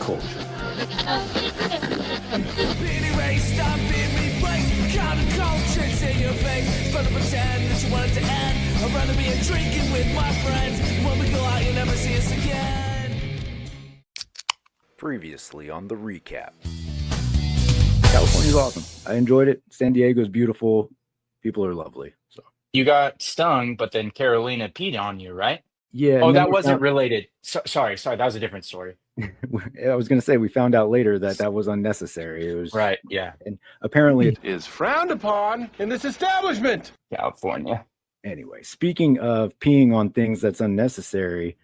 culture. Previously on the recap. California's awesome. I enjoyed it. San Diego's beautiful. People are lovely. So You got stung, but then Carolina peed on you, right? yeah. Oh, that wasn't related. Sorry. That was a different story. I was going to say we found out later that was unnecessary. It was right. Yeah. And apparently it is frowned upon in this establishment. California. Anyway, speaking of peeing on things that's unnecessary,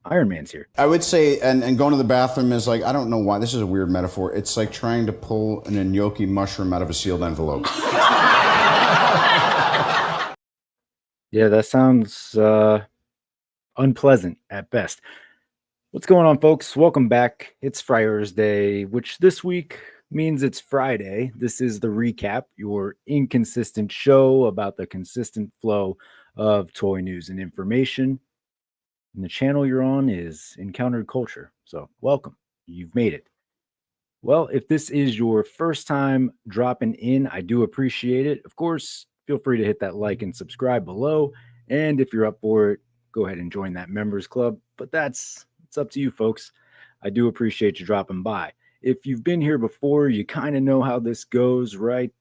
Iron Man's here. I would say, and going to the bathroom is like, I don't know why, this is a weird metaphor. It's like trying to pull an gnocchi mushroom out of a sealed envelope. Yeah, that sounds unpleasant at best. What's going on, folks? Welcome back. It's Friars Day, which this week means it's Friday. This is the recap, your inconsistent show about the consistent flow of toy news and information. And the channel you're on is Encountered Culture. So welcome. You've made it. Well, if this is your first time dropping in, I do appreciate it. Of course, feel free to hit that like and subscribe below. And if you're up for it, go ahead and join that members club. But it's up to you, folks. I do appreciate you dropping by. If you've been here before, you kind of know how this goes, right?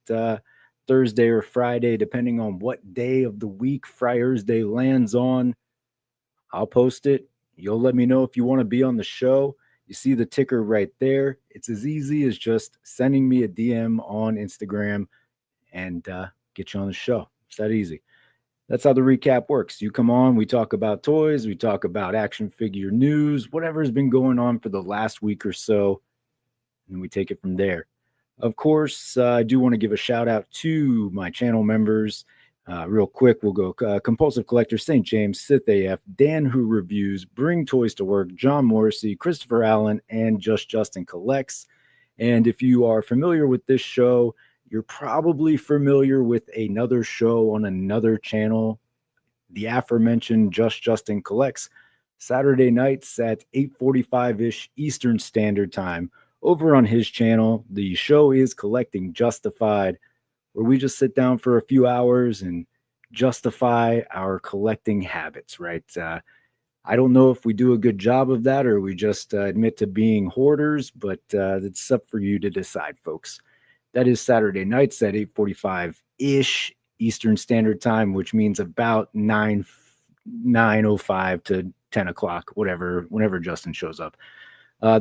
Thursday or Friday, depending on what day of the week Friars Day lands on, I'll post it. You'll let me know if you want to be on the show. You see the ticker right there. It's as easy as just sending me a DM on Instagram and get you on the show. It's that easy. That's how the recap works. You come on, we talk about toys, we talk about action figure news, whatever's been going on for the last week or so, and we take it from there. Of course, I do want to give a shout out to my channel members. Real quick, we'll go Compulsive Collector, St. James, Sith AF, Dan Who Reviews, Bring Toys to Work, John Morrissey, Christopher Allen, and Just Justin Collects. And if you are familiar with this show, you're probably familiar with another show on another channel, the aforementioned Just Justin Collects, Saturday nights at 8:45-ish Eastern Standard Time. Over on his channel, the show is Collecting Justified, where we just sit down for a few hours and justify our collecting habits, right? I don't know if we do a good job of that or we just admit to being hoarders, but it's up for you to decide, folks. That is Saturday nights at 8:45-ish Eastern Standard Time, which means about 9:05 to 10 o'clock, whenever Justin shows up.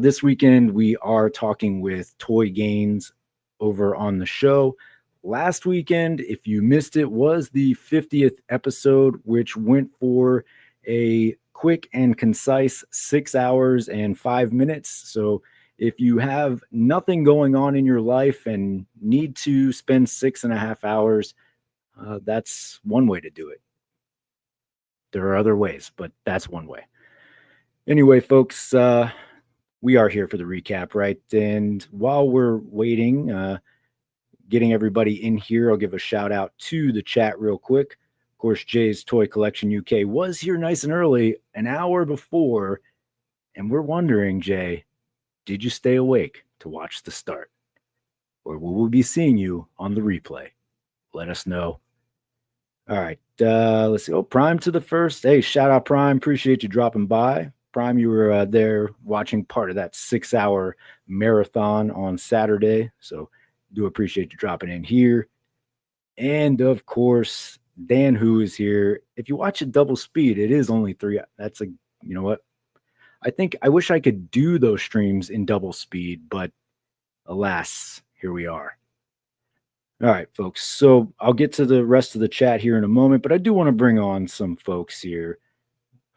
This weekend, we are talking with Toy Gains over on the show. Last weekend, if you missed it, was the 50th episode, which went for a quick and concise 6 hours and 5 minutes. So if you have nothing going on in your life and need to spend 6.5 hours, that's one way to do it. There are other ways, but that's one way. Anyway, folks, we are here for the recap, right? And while we're waiting, getting everybody in here, I'll give a shout out to the chat real quick. Of course, Jay's Toy Collection UK was here nice and early, an hour before, and we're wondering, Jay, did you stay awake to watch the start? Or will we be seeing you on the replay? Let us know. All right, let's see. Oh, Prime to the first. Hey, shout out Prime. Appreciate you dropping by. Prime, you were there watching part of that 6-hour marathon on Saturday, so do appreciate you dropping in here. And of course, Dan Who is here. If you watch at double speed, it is only 3. That's you know what? I wish I could do those streams in double speed, but alas, here we are. All right, folks. So I'll get to the rest of the chat here in a moment, but I do want to bring on some folks here.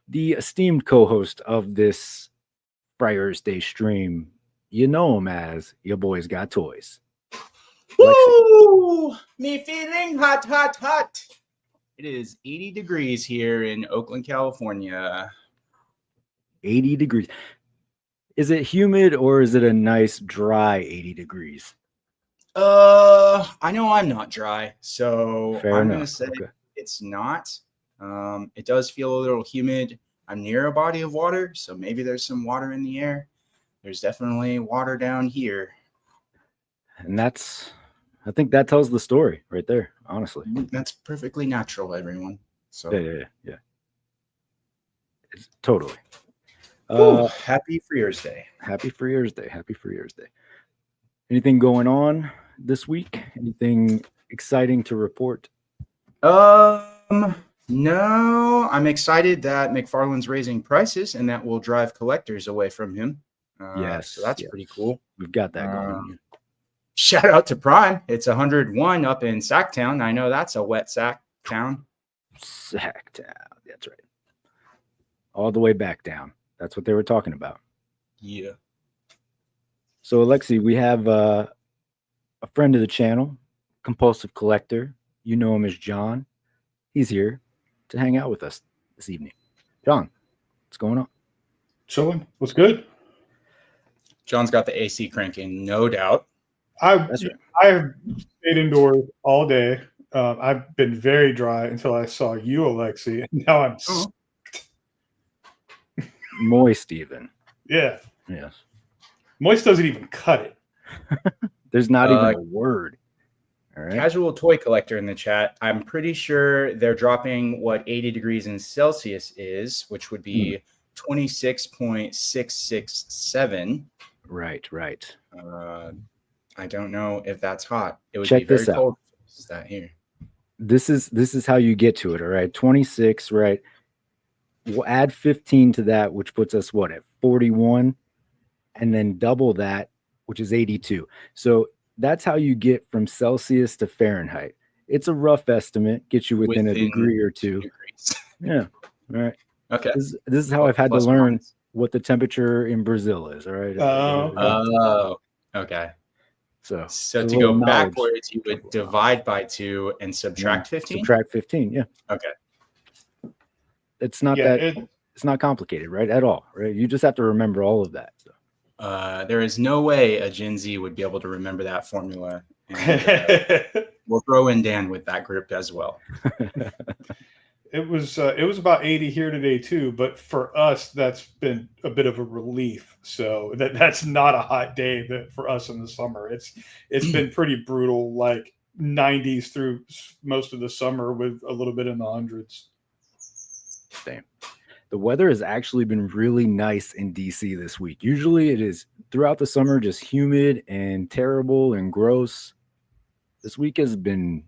The esteemed co-host of this Friars Day stream, you know him as Your Boys Got Toys. Woo! Me feeling hot, hot, hot. It is 80 degrees here in Oakland, California. 80 degrees. Is it humid or is it a nice dry 80 degrees? I know I'm not dry, so Fair I'm enough. going to say Okay. it's not. It does feel a little humid. I'm near a body of water, so maybe there's some water in the air. there's definitely water down here. And I think that tells the story right there, honestly. That's perfectly natural, everyone. So Yeah. It's totally. happy Freer's Day. Happy Freer's Day. Happy Freer's Day. Anything going on this week? Anything exciting to report? No, I'm excited that Mcfarlane's raising prices and that will drive collectors away from him. Yes. So that's pretty cool. We've got that going. Shout out to Prime. It's 101 up in Sacktown. I know that's a wet sack town. Sacktown. That's right. All the way back down. That's what they were talking about. Yeah. So, Alexi, we have a friend of the channel, compulsive collector. You know him as John. He's here to hang out with us this evening. John, what's going on? Chilling. What's good? John's got the AC cranking, no doubt. I've stayed indoors all day. I've been very dry until I saw you, Alexi, and now I'm Moist even. yeah. Yes. Moist doesn't even cut it. There's not even a word. All right. Casual toy collector in the chat. I'm pretty sure they're dropping what 80 degrees in Celsius is, which would be 26.667. Right. I don't know if that's hot. It would Check be this very out. cold. Is that here? This is how you get to it. All right. 26, right? We'll add 15 to that, which puts us what at 41, and then double that, which is 82. So that's how you get from Celsius to Fahrenheit. It's a rough estimate, gets you within a degree or two. Degrees. Yeah. All right. Okay. This is how I've had to Plus learn minus. what the temperature in Brazil is. All right. Oh, okay. So So a to little go knowledge. backwards, you would divide by 2 and subtract 15. Subtract 15. Yeah. Okay. It's not it's not complicated, right? At all, right? You just have to remember all of that. So. There is no way a Gen Z would be able to remember that formula. And, we'll throw in Dan with that group as well. It was about 80 here today too, but for us that's been a bit of a relief. So that's not a hot day for us in the summer. It's been pretty brutal, like 90s through most of the summer with a little bit in the hundreds. Same. The weather has actually been really nice in DC this week. Usually it is throughout the summer just humid and terrible and gross. This week has been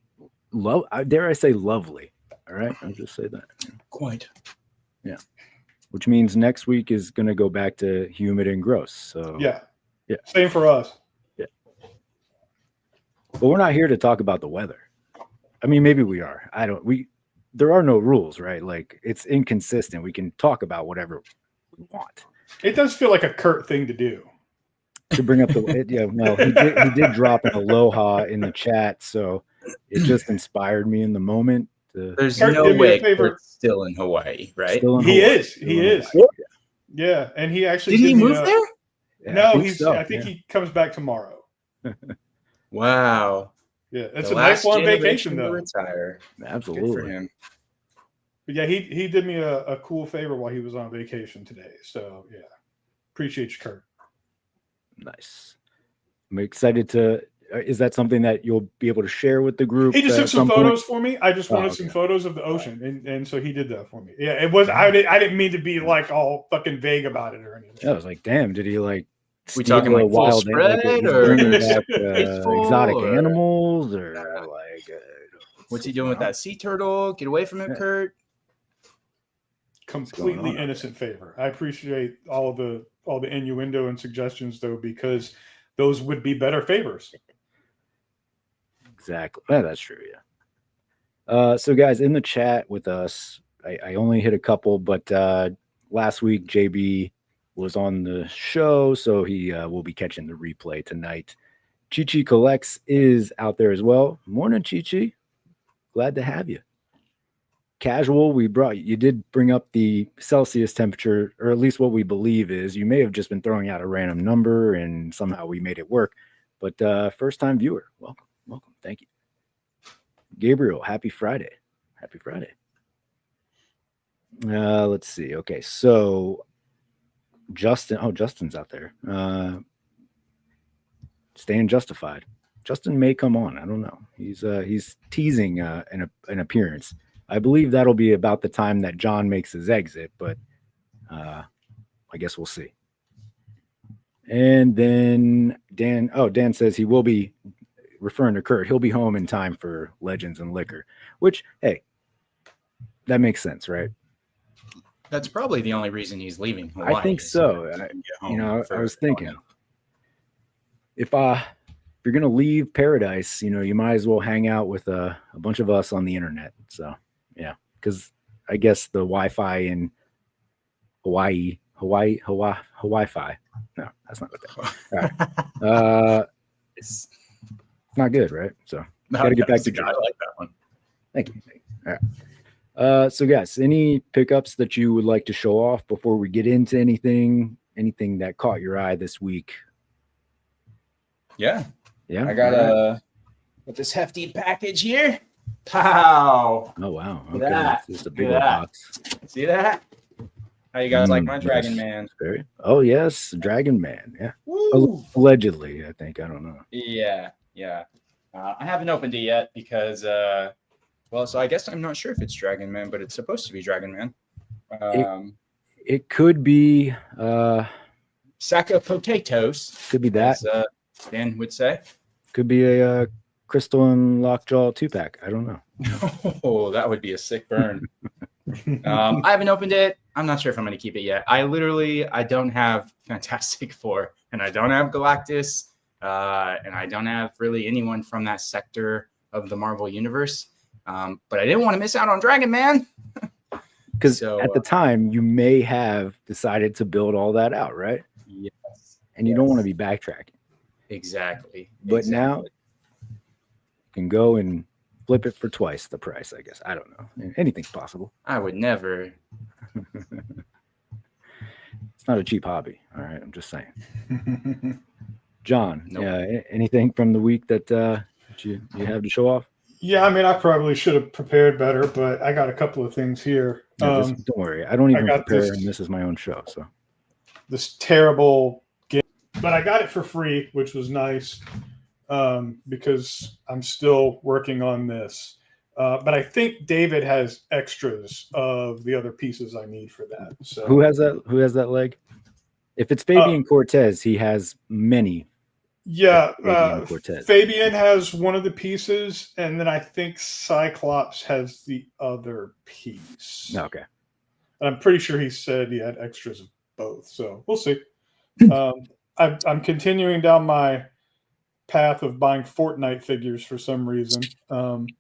dare I say lovely. All right, I'll just say that. Quite. Yeah. Which means next week is going to go back to humid and gross. So yeah. Yeah. Same for us. Yeah. But we're not here to talk about the weather. I mean, maybe we are. There are no rules, right? Like it's inconsistent. We can talk about whatever we want. It does feel like a Kurt thing to do. To bring up he did drop an aloha in the chat, so it just inspired me in the moment. There's Kurt, no do me a way favor. Kurt's still in Hawaii, right? He is. Yeah, and he actually Did he move there? Yeah, No, I think he comes back tomorrow. Wow. Yeah, it's The a nice last long vacation generation to though. retire. Absolutely. Good for him. But yeah, he did me a cool favor while he was on vacation today. So yeah, appreciate you, Kurt. Nice. I'm excited to. Is that something that you'll be able to share with the group? He just took some photos for me. I just wanted okay. some photos of the ocean, and so he did that for me. Yeah, it was. I didn't mean to be like all fucking vague about it or anything. I was like, damn, did he like? We talking like full spread or back, faithful exotic or- animals or like? What's he doing with that sea turtle? Get away from it, Yeah. Kurt. Completely on out innocent favor. I appreciate all the innuendo and suggestions though, because those would be better favors. Exactly. Yeah, that's true. Yeah. So guys, in the chat with us, I only hit a couple, but last week JB was on the show, so he will be catching the replay tonight. Chi Collects is out there as well. Morning, Chi. Glad to have you. Casual, you did bring up the Celsius temperature, or at least what we believe is. You may have just been throwing out a random number and somehow we made it work. But first time viewer, welcome. Thank you. Gabriel, happy Friday. Let's see. Okay, so Justin. Oh, Justin's out there. Staying justified. Justin may come on. I don't know. He's teasing an appearance. I believe that'll be about the time that John makes his exit, but I guess we'll see. And then Dan says he will be, referring to Kurt, he'll be home in time for Legends and Liquor, which, hey, that makes sense, right? That's probably the only reason he's leaving Hawaii. I think so. I was thinking, if you're gonna leave paradise, you might as well hang out with a bunch of us on the internet. So yeah, because I guess the Wi-Fi in Hawaii. No, that's not what that. All right. It's not good, right? So gotta get back to I like that one. Thank you. All right. So guys, any pickups that you would like to show off before we get into anything that caught your eye this week? Yeah. I got with this hefty package here. Pow! Oh wow! Okay, that's just a big old box. See that? How you guys like my Dragon Man? Oh yes, Dragon Man. Yeah. Woo! Allegedly, I think. I don't know. Yeah. I haven't opened it yet because, so I guess I'm not sure if it's Dragon Man, but it's supposed to be Dragon Man. It could be sack of potatoes. Could be that. As, Dan would say. Could be a Crystal and Lockjaw 2-pack. I don't know. Oh, that would be a sick burn. I haven't opened it. I'm not sure if I'm going to keep it yet. I don't have Fantastic Four, and I don't have Galactus, and I don't have really anyone from that sector of the Marvel Universe. But I didn't want to miss out on Dragon Man. Because at the time, you may have decided to build all that out, right? Yes. And you don't want to be backtracking. Exactly. But now you can go and flip it for twice the price, I guess. I don't know. Anything's possible. I would never. It's not a cheap hobby. All right. I'm just saying. John, Nope. Anything from the week that you have to show off? Yeah, I mean, I probably should have prepared better, but I got a couple of things here. Don't worry. I don't even prepare, and this is my own show. So this terrible game, but I got it for free, which was nice because I'm still working on this. But I think David has extras of the other pieces I need for that. So who has that leg? If it's Fabian Cortez, he has many. Yeah, Fabian has one of the pieces, and then I think Cyclops has the other piece. Okay. And I'm pretty sure he said he had extras of both, so we'll see. I'm continuing down my path of buying Fortnite figures for some reason. And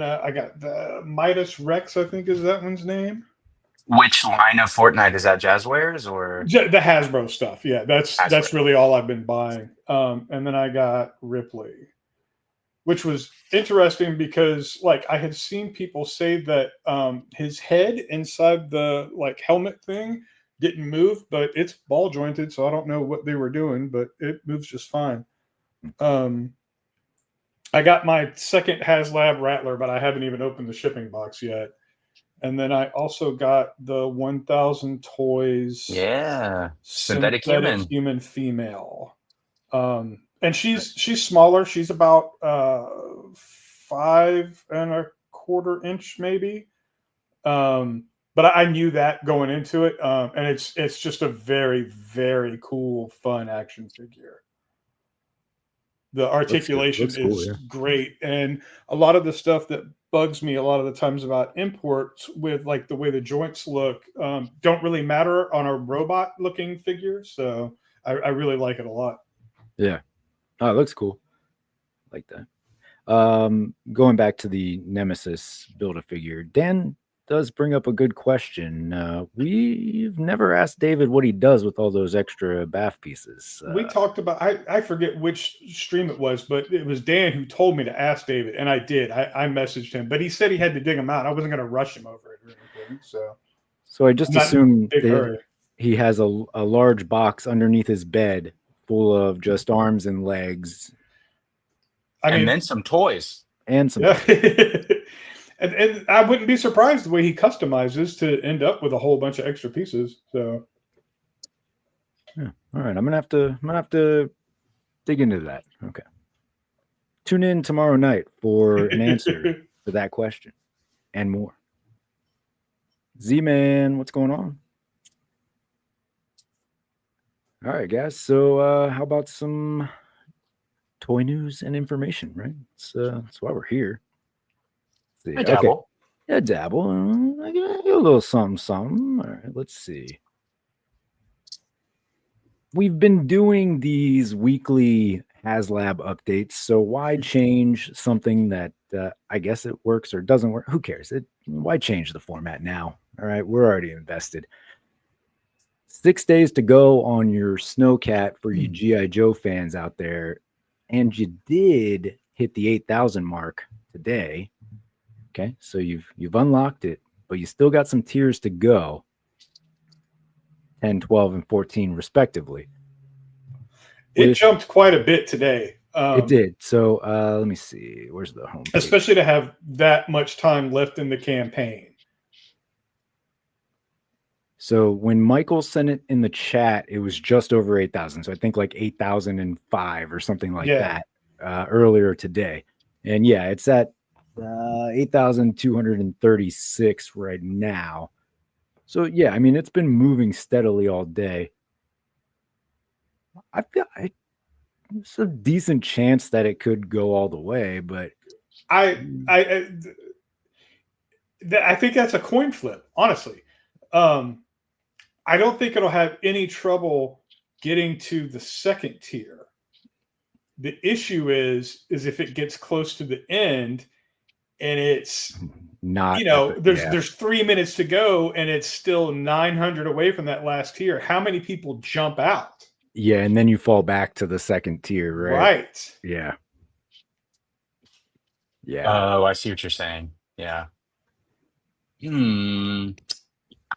I got the Midas Rex, I think is that one's name. Which line of Fortnite is that? Jazzwares or The Hasbro stuff? Yeah, that's really all I've been buying. And then I got Ripley, which was interesting because I had seen people say that his head inside the helmet thing didn't move, but it's ball jointed, so I don't know what they were doing, but it moves just fine. I got my second HasLab Rattler, but I haven't even opened the shipping box yet. And then I also got the 1000 Toys. Yeah. Synthetic human female. And she's smaller. She's about 5 1/4 inch maybe. But I knew that going into it. And it's just a very, very cool, fun action figure. The articulation is great. And a lot of the stuff that bugs me a lot of the times about imports with the way the joints look don't really matter on a robot looking figure. So I really like it a lot. Yeah. Oh, it looks cool. Like that. Going back to the Nemesis Build-A-Figure, Dan does bring up a good question. We've never asked David what he does with all those extra bath pieces. We talked about, I forget which stream it was, but it was Dan who told me to ask David, and I did. I messaged him, but he said he had to dig them out. I wasn't going to rush him over it or anything. So I just assumed he has a large box underneath his bed full of just arms and legs. And then some toys. And some toys. And I wouldn't be surprised the way he customizes to end up with a whole bunch of extra pieces. So Yeah. All right. I'm gonna have to dig into that. Okay. Tune in tomorrow night for an answer to that question and more. Z-Man, what's going on? All right, guys. So how about some toy news and information, right? That's why we're here. Let's see. I Okay. dabble. Yeah, dabble. I get a little something. All right, let's see. We've been doing these weekly HasLab updates, so why change something that I guess it works or doesn't work? Who cares? Why change the format now? All right, we're already invested. 6 days to go on your Snowcat for you G.I. Joe fans out there, and you did hit the 8,000 mark today. Okay, so you've unlocked it, but you still got some tiers to go. 10, 12, and 14 respectively. It jumped quite a bit today. It did. So let me see. Where's the home page? Especially to have that much time left in the campaign. So when Michael sent it in the chat, it was just over 8,000. So I think like 8,005 or something like that earlier today. And yeah, it's at 8,236 right now. So yeah, I mean, it's been moving steadily all day. I feel it's a decent chance that it could go all the way, but I think that's a coin flip, honestly. I don't think it'll have any trouble getting to the second tier. The issue is if it gets close to the end and it's not, there's 3 minutes to go and it's still 900 away from that last tier. How many people jump out? Yeah, and then you fall back to the second tier, right? Right. Yeah. Yeah. Oh, I see what you're saying. Yeah.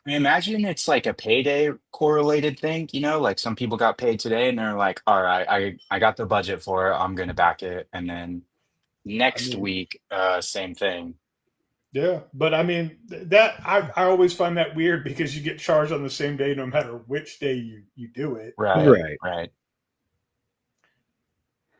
I imagine it's like a payday correlated thing, like some people got paid today and they're like, all right, I got the budget for it. I'm going to back it. And then next week, same thing. Yeah. But I mean, that I always find that weird because you get charged on the same day, no matter which day you do it. Right.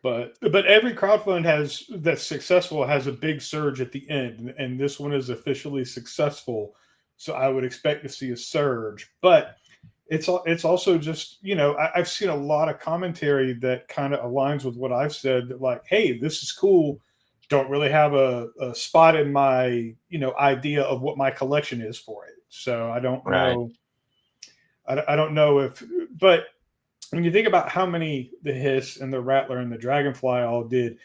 But every crowdfund that's successful has a big surge at the end, and this one is officially successful. So I would expect to see a surge, but it's also just, I've seen a lot of commentary that kind of aligns with what I've said, that like, hey, this is cool. Don't really have a spot in my, idea of what my collection is for it. So I don't know. I don't know but when you think about how many the Hiss and the Rattler and the Dragonfly all did,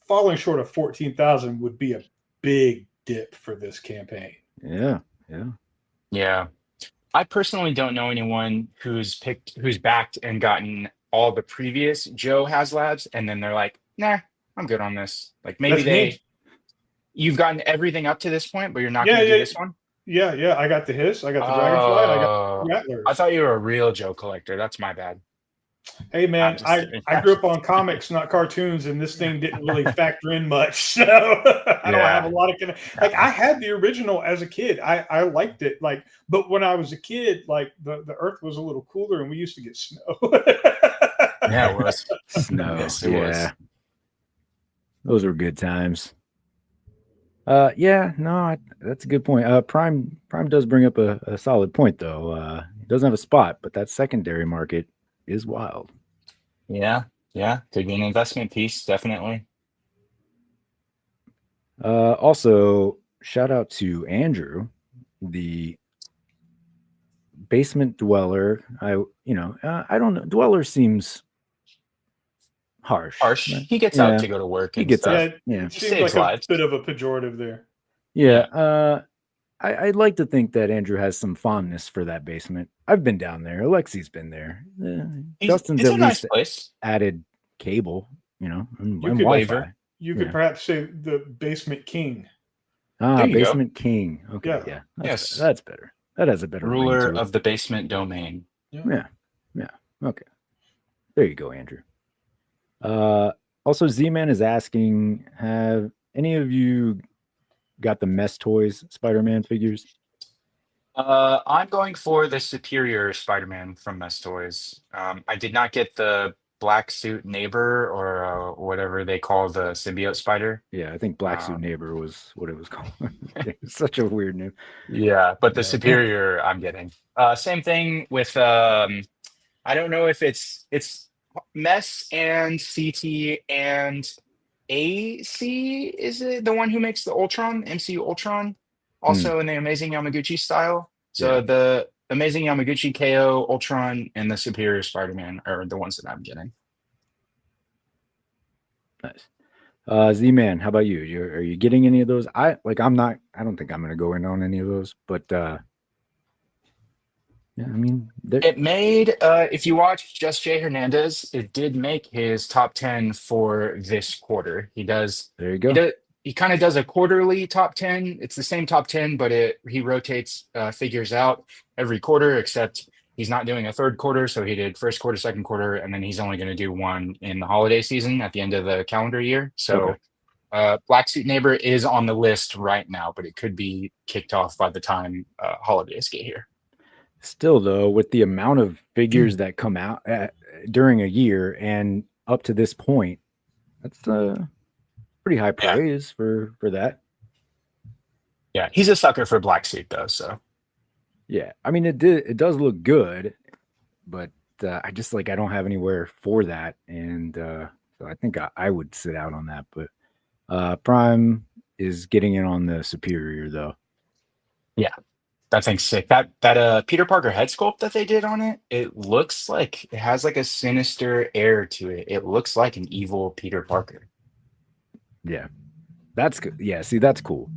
falling short of 14,000 would be a big dip for this campaign. Yeah. I personally don't know anyone who's backed and gotten all the previous Joe HasLabs, and then they're like, nah, I'm good on this. Like maybe you've gotten everything up to this point, but you're not going to do this one? Yeah. I got the Hiss, I got the Dragonfly, and I got the Rattlers. I thought you were a real Joe collector. That's my bad. Hey man, I grew up on comics, not cartoons, and this thing didn't really factor in much. So I don't have a lot of I had the original as a kid. I liked it. But when I was a kid, the earth was a little cooler and we used to get snow. Yeah, it was. Snow. Yes, it was. Those were good times. That's a good point. Prime does bring up a solid point though. He doesn't have a spot, but that secondary market is wild. Yeah. Could be an investment piece, definitely. Also, shout out to Andrew, the basement dweller. I don't know. Dweller seems harsh. Right? He gets out to go to work. He gets out. It seems like a bit of a pejorative there. Yeah. I'd like to think that Andrew has some fondness for that basement. I've been down there. Alexi's been there. Justin's at least place. Added cable, and Wi-Fi. You could perhaps say the basement king. Basement king. Okay, yeah. That's better. That has a better ruler of the basement domain. Yeah. Okay. There you go, Andrew. Also, Z-Man is asking, have any of you got the Mess Toys Spider-Man figures? I'm going for the Superior Spider-Man from Mess Toys. I did not get the black suit neighbor or whatever they call the symbiote spider. Yeah, I think Black Suit Um, Neighbor was what it was called. It's such a weird name. yeah, but the Yeah. Superior I'm getting. Same thing with I don't know if it's Mess and CT and AC, is it the one who makes the Ultron, MCU Ultron, Hmm. also in the Amazing Yamaguchi style. So Yeah, the Amazing Yamaguchi KO, Ultron, and the Superior Spider-Man are the ones that I'm getting. nice. Z-Man, how about you? Are you getting any of those? I'm not. I don't think I'm going to go in on any of those. But yeah, I mean, It made, if you watch Just Jay Hernandez, it did make his top 10 for this quarter. there you He go. does, he kind of does a quarterly top 10. It's the same top 10, but he rotates figures out every quarter, except he's not doing a third quarter. So he did first quarter, second quarter, and then he's only going to do one in the holiday season at the end of the calendar year. Okay. So Black Suit Neighbor is on the list right now, but it could be kicked off by the time holidays get here. Still, though, with the amount of figures that come out during a year and up to this point, that's pretty high Yeah. praise for that. Yeah, he's a sucker for Black Suit though, so. Yeah, I mean, it does look good, but I just I don't have anywhere for that, and so I think I would sit out on that. But Prime is getting in on the Superior though. Yeah, that thing's sick. That Peter Parker head sculpt that they did on it, it looks like it has like a sinister air to it. It looks like an evil Peter Parker. Yeah, that's good. Yeah, see, that's cool.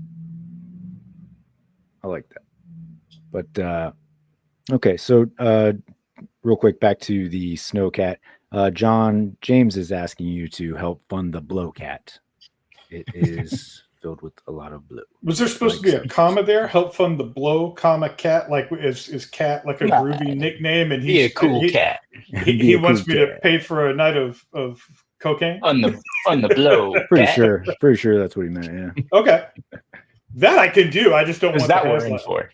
I like that. But okay, so real quick, back to the Snowcat. John James is asking you to help fund the Blowcat. It is filled with a lot of blue. Was there supposed to be a comma there? Help fund the blow, comma cat. Like is cat like a Nah, groovy nickname? And Be a cool cat He Be a wants cool me to cat. pay for a night of cocaine. on the blow. Pretty cat. sure that's what he meant. Yeah. Okay, that I can do. I just don't Is want that the we're in HasLab. for?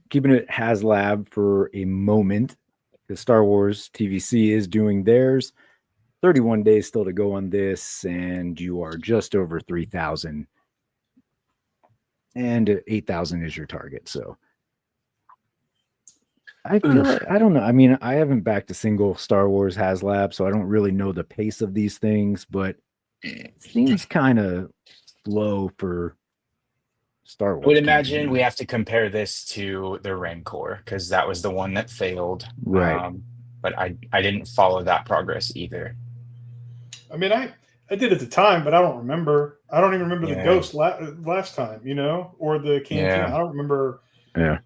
Keeping it HasLab for a moment. The Star Wars TVC is doing theirs. 31 days still to go on this, and you are just over 3,000. And 8,000 is your target. So I feel I don't know. I mean, I haven't backed a single Star Wars HasLab, so I don't really know the pace of these things, but it seems kind of slow for Star Wars. I would imagine we have to compare this to the Rancor because that was the one that failed. Right. But I didn't follow that progress either. I mean, I did at the time, but I don't remember. I don't even remember the Yeah. ghost last time, or the canteen. Yeah. I don't remember. Yeah.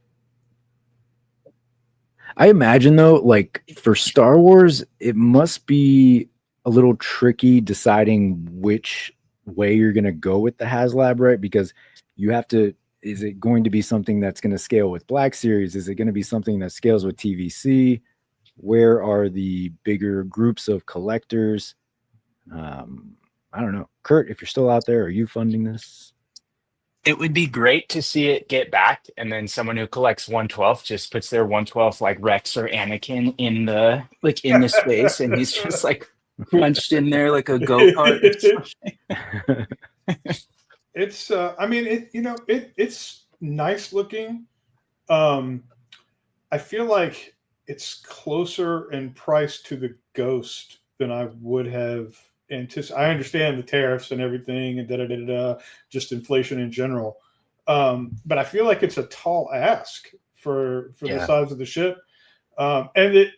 I imagine though, like for Star Wars, it must be a little tricky deciding which way you're going to go with the HasLab, right? Because you have to, is it going to be something that's going to scale with Black Series? Is it going to be something that scales with TVC? Where are the bigger groups of collectors? I don't know. Kurt, if you're still out there, are you funding this? It would be great to see it get back, and then someone who collects 112 just puts their 112 like Rex or Anakin in the space, and he's just like crunched in there like a go-kart. It's I mean it's nice looking. I feel like it's closer in price to the Ghost than I would have anticipated. I understand the tariffs and everything and just inflation in general. But I feel like it's a tall ask for the size of the ship. And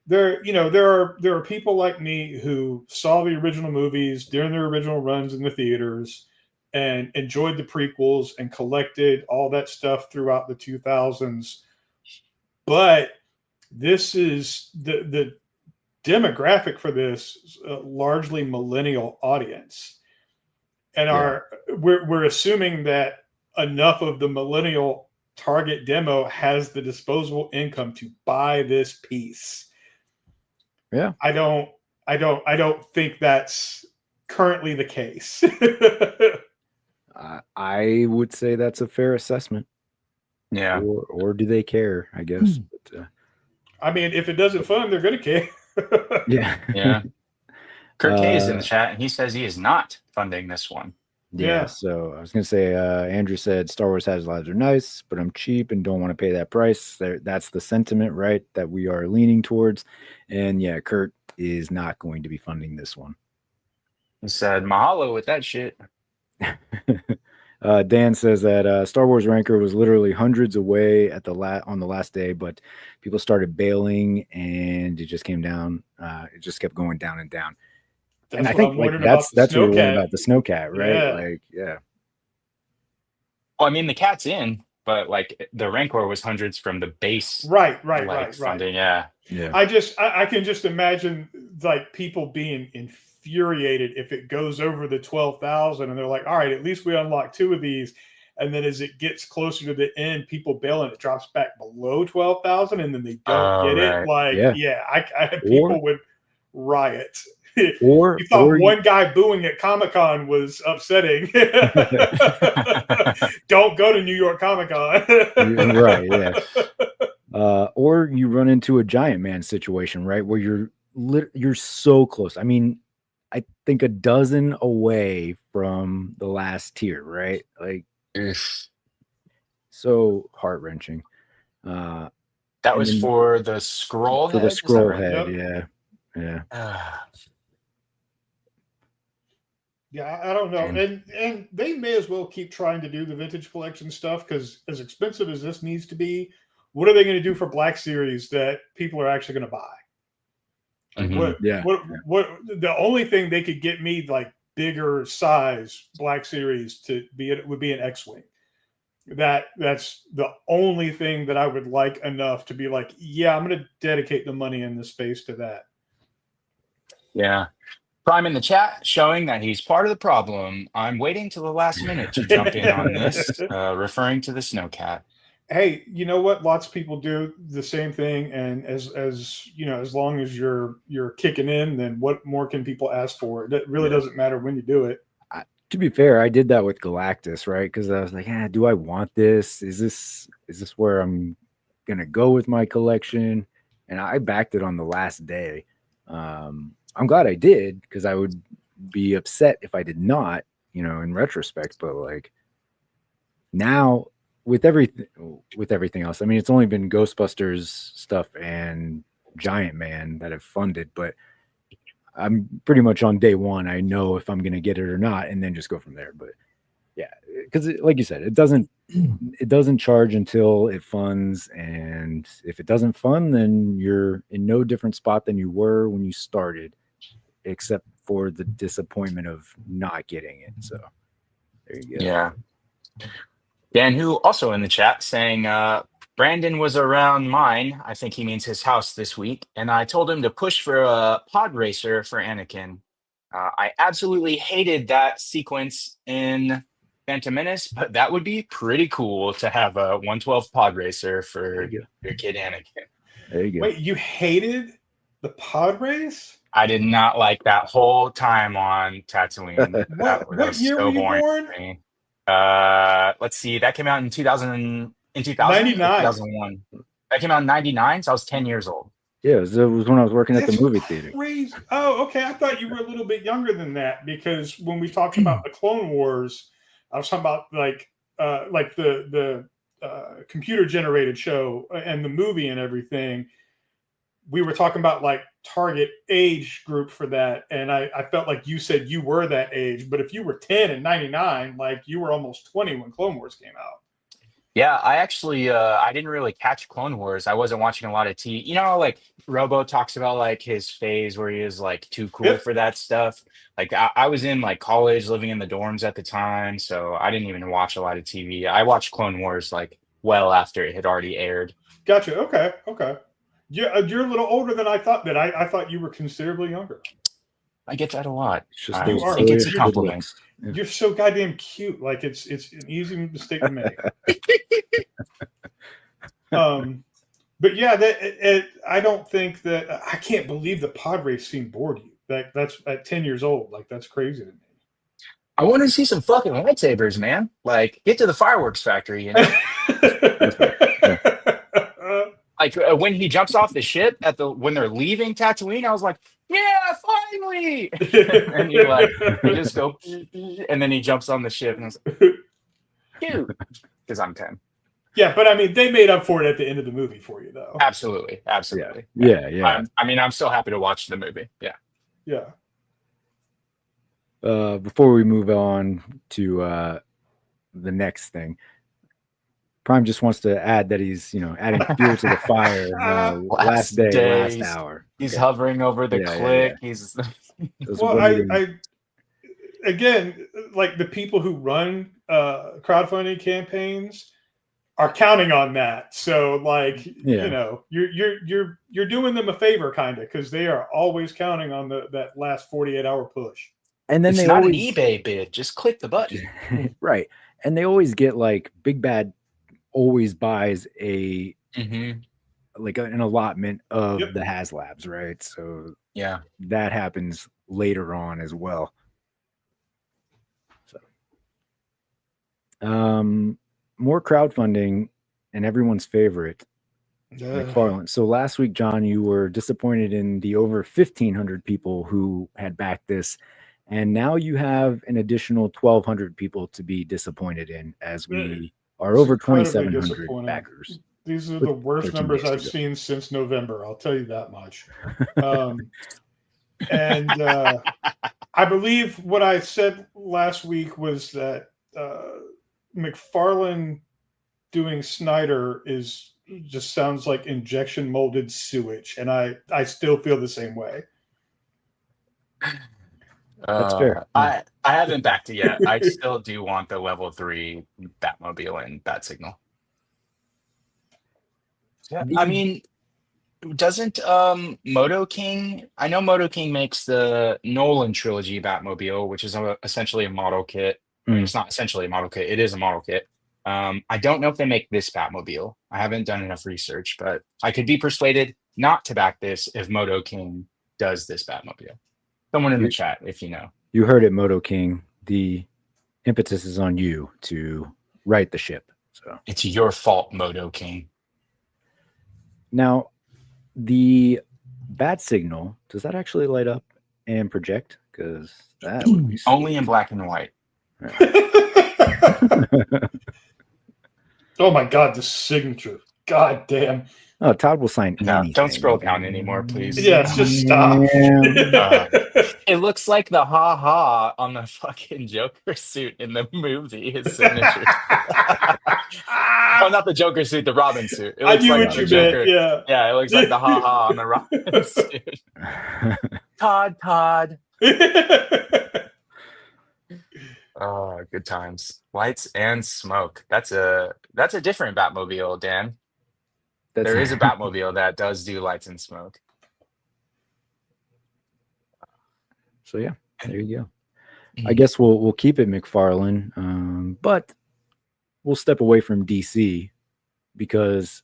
there are people like me who saw the original movies during their original runs in the theaters and enjoyed the prequels and collected all that stuff throughout the 2000s. But this is the demographic for this largely millennial audience, and we're assuming that enough of the millennial target demo has the disposable income to buy this piece. Yeah, I don't think that's currently the case. I would say that's a fair assessment. Yeah. Or do they care? I guess. But, I mean, if it doesn't fund, they're going to care. yeah. Yeah. Kurt K is in Uh, the chat, and he says he is not funding this one. Yeah, so I was gonna say, Andrew said Star Wars HasLabs are nice, but I'm cheap and don't want to pay that price. That's the sentiment, right? That we are leaning towards. And yeah, Kurt is not going to be funding this one. He said, "Mahalo with that shit." Dan says that Star Wars Ranker was literally hundreds away at on the last day, but people started bailing and it just came down. It just kept going down and down. And I think that's what we're worried about, the Snowcat, right? Yeah. Like, yeah. Well, I mean, the cat's in, but like the Rancor was hundreds from the base. Right. Funding, yeah. I can just imagine like people being infuriated if it goes over the 12,000 and they're like, all right, at least we unlock 2 of these. And then as it gets closer to the end, people bail and it drops back below 12,000 and then they don't get it. Like, people would riot. Or you thought one guy booing at Comic-Con was upsetting. Don't go to New York Comic-Con. Right, yeah. Or you run into a giant man situation, right? Where you're so close. I mean, I think a dozen away from the last tier, right? Like, so heart-wrenching. That was for the scroll head? For the scroll head, yeah. Yeah, I don't know. And they may as well keep trying to do the vintage collection stuff because as expensive as this needs to be, what are they going to do for Black Series that people are actually going to buy? Mm-hmm. What the only thing they could get me like bigger size Black Series to be it would be an X-Wing. That's the only thing that I would like enough to be like, yeah, I'm going to dedicate the money in the space to that. Yeah. Prime in the chat showing that he's part of the problem. I'm waiting till the last minute to jump in on this, referring to the Snowcat. Hey, you know what? Lots of people do the same thing, and as you know, as long as you're kicking in, then what more can people ask for? It really doesn't matter when you do it. To be fair, I did that with Galactus, right? Because I was like, do I want this? Is this where I'm gonna go with my collection? And I backed it on the last day. I'm glad I did because I would be upset if I did not, in retrospect. But like now with everything else, I mean, it's only been Ghostbusters stuff and Giant Man that have funded, but I'm pretty much on day one. I know if I'm going to get it or not, and then just go from there. But yeah, because like you said, it doesn't charge until it funds, and if it doesn't fund, then you're in no different spot than you were when you started, except for the disappointment of not getting it. So there you go. Yeah. Dan, who also in the chat saying, Brandon was around mine, I think he means his house this week, and I told him to push for a pod racer for Anakin. I absolutely hated that sequence in Phantom Menace, but that would be pretty cool to have a 112 pod racer for your kid Anakin. There you go. Wait, you hated the pod race? I did not like that whole time on Tatooine. What year were you born? Let's see. That came out in 2000. In 99. 2001. That came out in 99, so I was 10 years old. Yeah, it was when I was working at the movie theater. Crazy. Oh, okay. I thought you were a little bit younger than that because when we talked about the Clone Wars, I was talking about like the computer generated show and the movie and everything. We were talking about like target age group for that, and I felt like you said you were that age, but if you were 10 in 99, like you were almost 20 when Clone Wars came out. Yeah, I actually I didn't really catch Clone Wars. I wasn't watching a lot of TV. Like Robo talks about like his phase where he is like too cool for that stuff. Like I was in like college, living in the dorms at the time, so I didn't even watch a lot of TV. I watched Clone Wars like well after it had already aired. Gotcha. Okay. You're a little older than I thought. I thought you were considerably younger. I get that a lot. I think it's a compliment. You're so goddamn cute. Like it's an easy mistake to make. But yeah, I don't think that I can't believe the pod race scene bored you. That's at 10 years old. Like that's crazy to me. I want to see some fucking lightsabers, man. Like, get to the fireworks factory, you know? Like when he jumps off the ship when they're leaving Tatooine, I was like, yeah, finally. And you just go, and then he jumps on the ship, and I was like, cute, because I'm 10. Yeah, but I mean, they made up for it at the end of the movie for you, though. Absolutely. Yeah. I'm still happy to watch the movie. Yeah. Yeah. Before we move on to the next thing, Prime just wants to add that he's, adding fuel to the fire. Last day, last hour. He's hovering over the click. Yeah. He's. Well, I again, like the people who run crowdfunding campaigns are counting on that. So, like, you're doing them a favor, kind of, because they are always counting on that last 48-hour push. And then it's not an eBay bid. Just click the button. Right. And they always get like Big Bad always buys an allotment of the HasLabs, right? So yeah, that happens later on as well. So more crowdfunding and everyone's favorite, Mcfarlane. So last week, John, you were disappointed in the over 1,500 people who had backed this. And now you have an additional 1,200 people to be disappointed in, as we are over 2,700 backers. These are the worst numbers I've seen since November. I'll tell you that much. And I believe what I said last week was that Mcfarlane doing Snyder just sounds like injection molded sewage, and I still feel the same way. That's fair. I haven't backed it yet. I still do want the level 3 Batmobile and Bat Signal. Yeah, I mean, doesn't Mondo King? I know Mondo King makes the Nolan trilogy Batmobile, which is essentially a model kit. I mean, it's not essentially a model kit; it is a model kit. I don't know if they make this Batmobile. I haven't done enough research, but I could be persuaded not to back this if Mondo King does this Batmobile. Someone in the chat, if you know. You heard it, Mondo King. The impetus is on you to right the ship. So it's your fault, Mondo King. Now, the bat signal, does that actually light up and project? Because that would be only in black and white. Oh my God, the signature. God damn. Oh, Todd will sign anything. Don't scroll down anymore, please. Yes, just stop. It looks like the ha-ha on the fucking Joker suit in the movie, his signature. Oh, not the Joker suit, the Robin suit. It looks I knew like what you meant, yeah. Yeah, it looks like the ha-ha on the Robin suit. Todd. Oh, good times. Lights and smoke. That's a different Batmobile, Dan. There is a Batmobile that does do lights and smoke. So yeah, there you go. I guess we'll keep it Mcfarlane, but we'll step away from DC because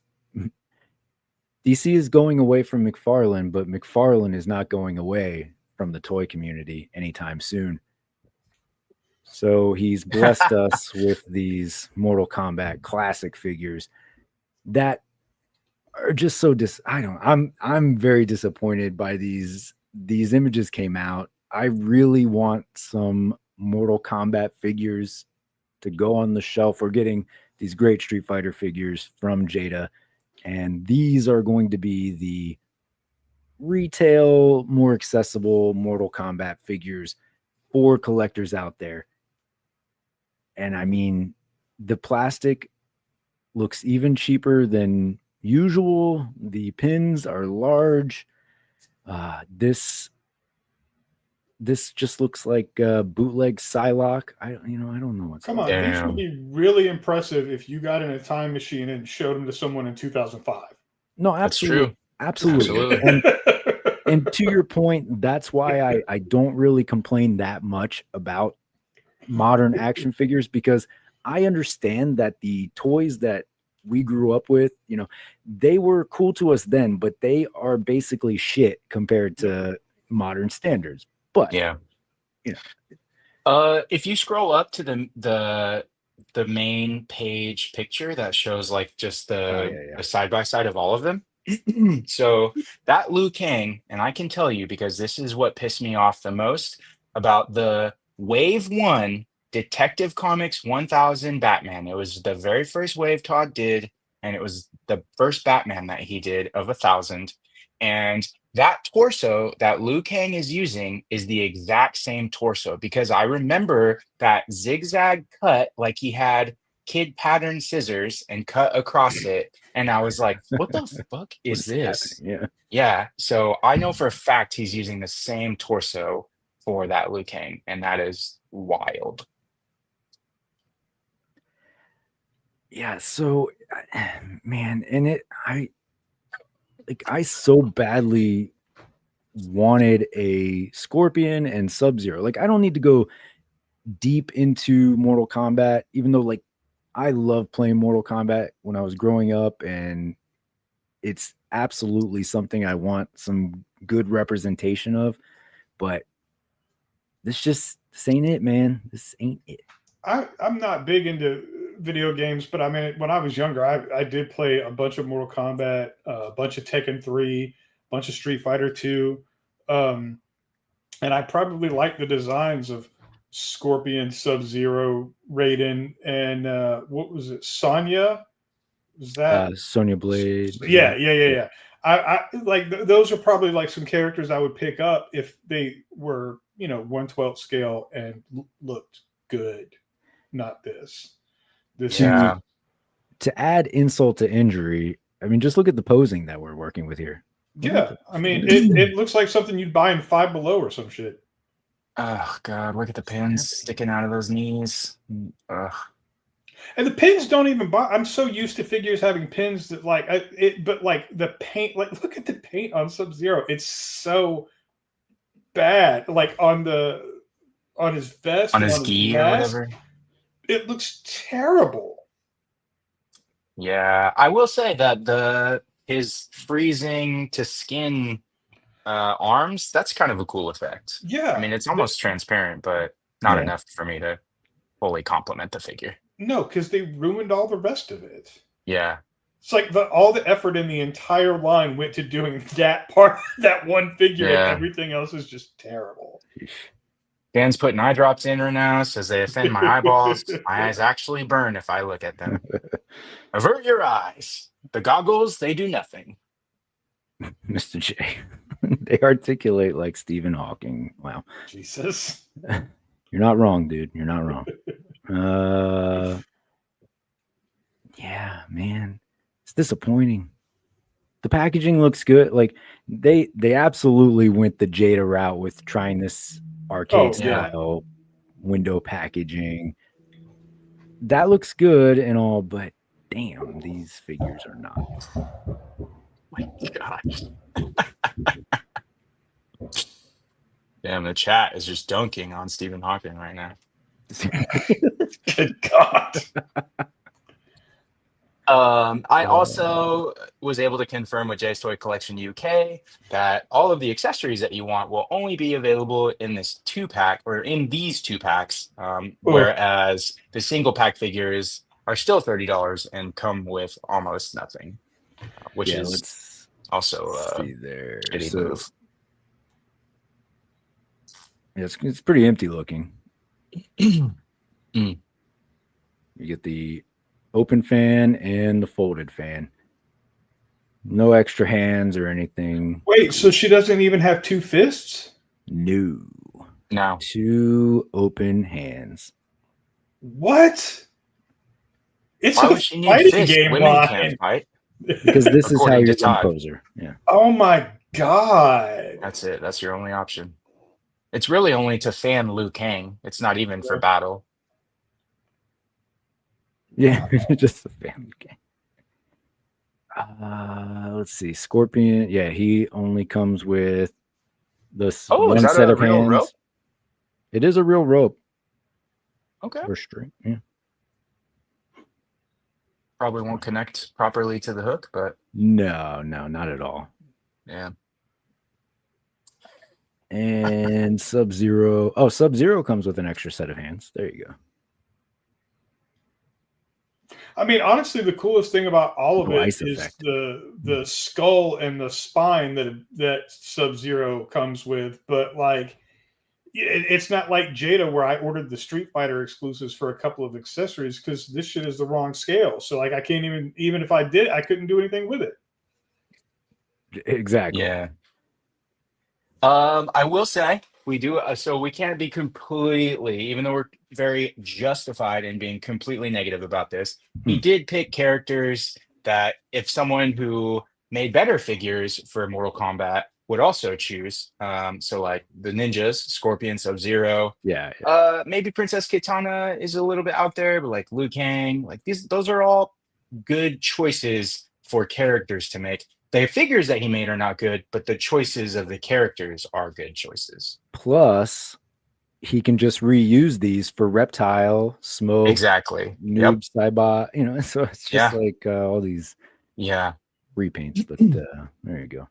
DC is going away from Mcfarlane, but Mcfarlane is not going away from the toy community anytime soon. So he's blessed us with these Mortal Kombat classic figures that are just so I'm very disappointed by these images came out. I really want some Mortal Kombat figures to go on the shelf. We're getting these great Street Fighter figures from Jada, and these are going to be the retail, more accessible Mortal Kombat figures for collectors out there. And I mean, the plastic looks even cheaper than usual. The pins are large. This just looks like bootleg Psylocke. I don't know what's Come on, these would be really impressive if you got in a time machine and showed them to someone in 2005. No, absolutely. Absolutely. And to your point, that's why I don't really complain that much about modern action figures, because I understand that the toys that we grew up with, they were cool to us then, but they are basically shit compared to modern standards. But If you scroll up to the main page picture that shows like just the side by side of all of them. So that Liu Kang, and I can tell you because this is what pissed me off the most about the Wave 1 Detective Comics 1000 Batman. It was the very first wave Todd did, and it was the first Batman that he did of 1000. And that torso that Liu Kang is using is the exact same torso because I remember that zigzag cut like he had kid pattern scissors and cut across it. And I was like, what the fuck is this? happening? Yeah. Yeah. So I know for a fact he's using the same torso for that Liu Kang, and that is wild. Yeah, so man, and I so badly wanted a Scorpion and Sub-Zero. Like I don't need to go deep into Mortal Kombat, even though like I love playing Mortal Kombat when I was growing up, and it's absolutely something I want some good representation of. But this ain't it, man. This ain't it. I'm not big into video games, but I mean, when I was younger, I did play a bunch of Mortal Kombat, a bunch of Tekken 3, a bunch of Street Fighter 2. And I probably like the designs of Scorpion, Sub-Zero, Raiden, and what was it? Sonya? Was that Sonya Blade? Yeah. I like those are probably like some characters I would pick up if they were 1/12 scale and looked good. Not this. Yeah. To add insult to injury, I mean, just look at the posing that we're working with here. Yeah, I mean, it looks like something you'd buy in Five Below or some shit. Oh God, look at the pins sticking out of those knees. Ugh. And the pins don't even bother. I'm so used to figures having pins that but like the paint, like look at the paint on Sub-Zero. It's so bad. Like on his vest, On his gi or whatever. It looks terrible. Yeah, I will say that his freezing to skin arms, that's kind of a cool effect. Yeah. I mean, it's almost transparent, but not enough for me to fully compliment the figure. No, because they ruined all the rest of it. Yeah. It's like all the effort in the entire line went to doing that part, that one figure, and everything else is just terrible. Dan's putting eye drops in right now, says they offend my eyeballs. My eyes actually burn if I look at them. Avert your eyes. The goggles, they do nothing. Mr. J. They articulate like Stephen Hawking. Wow. Jesus. You're not wrong, dude. You're not wrong. Yeah, man. It's disappointing. The packaging looks good. Like they absolutely went the Jada route with trying this arcade style window packaging. That looks good and all, but damn, these figures are not. My gosh. Damn, the chat is just dunking on Stephen Hawking right now. Good God. I also was able to confirm with Jay's Toy Collection UK that all of the accessories that you want will only be available in this 2-pack or in these 2-packs, whereas the single pack figures are still $30 and come with almost nothing, which is also see there. shitty move. Yeah, it's pretty empty looking. Mm. You get the open fan and the folded fan. No extra hands or anything. Wait, so she doesn't even have two fists? No. 2 open hands. What? It's Why a would she need fighting fists? game Women line. can't fight. Because this is how According you're to Todd. composer. Yeah. Oh my God. That's it. That's your only option. It's really only to fan Liu Kang. It's not even for battle. Yeah, just a family game. Let's see. Scorpion. Yeah, he only comes with this one is that set a of real hands. rope? It is a real rope. Okay. Or string. Yeah. Probably won't connect properly to the hook, but No, not at all. yeah. And Sub-Zero. Oh, Sub-Zero comes with an extra set of hands. There you go. I mean, honestly, the coolest thing about all of No it ice is effect. the skull and the spine that Sub-Zero comes with. But like, it's not like Jada where I ordered the Street Fighter exclusives for a couple of accessories because this shit is the wrong scale. So like, I can't even if I did, I couldn't do anything with it. Exactly. Yeah. I will say we do so we can't be completely, even though we're very justified in being completely negative about this. He did pick characters that if someone who made better figures for Mortal Kombat would also choose. So like the ninjas, Scorpion, Sub-Zero. Yeah. Maybe Princess Kitana is a little bit out there, but like Liu Kang, like those are all good choices for characters to make. The figures that he made are not good, but the choices of the characters are good choices. Plus, he can just reuse these for Reptile, Smoke, Exactly. Noob, Cybot. So it's just Yeah. like all these Yeah, repaints. But there you go.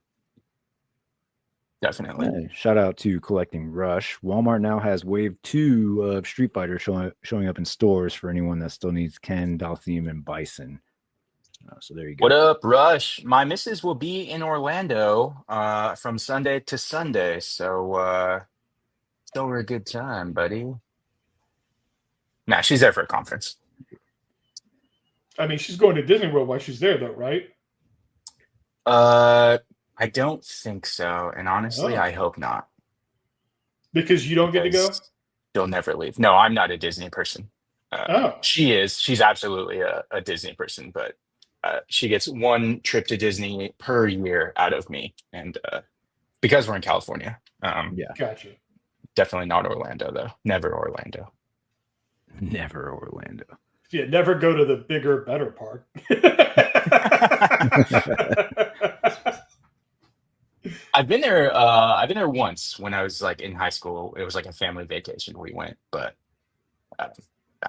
definitely. Shout out to Collecting Rush. Walmart now has Wave 2 of Street Fighter showing up in stores for anyone that still needs Ken, Daltheme, and Bison. So there you go. What up, Rush? My missus will be in Orlando from Sunday to Sunday, so it's over a good time, buddy. Nah, she's there for a conference. I mean, she's going to Disney World while she's there, though, right? I don't think so, and honestly, I hope not. Because you don't get to go? Because she'll never leave. No, I'm not a Disney person. She is. She's absolutely a Disney person, but she gets one trip to Disney per year out of me, and because we're in California. Yeah. Gotcha. Definitely not Orlando, though. Never Orlando. Never Orlando. Yeah, never go to the bigger, better park. I've been there once when I was like in high school. It was like a family vacation. We went, but that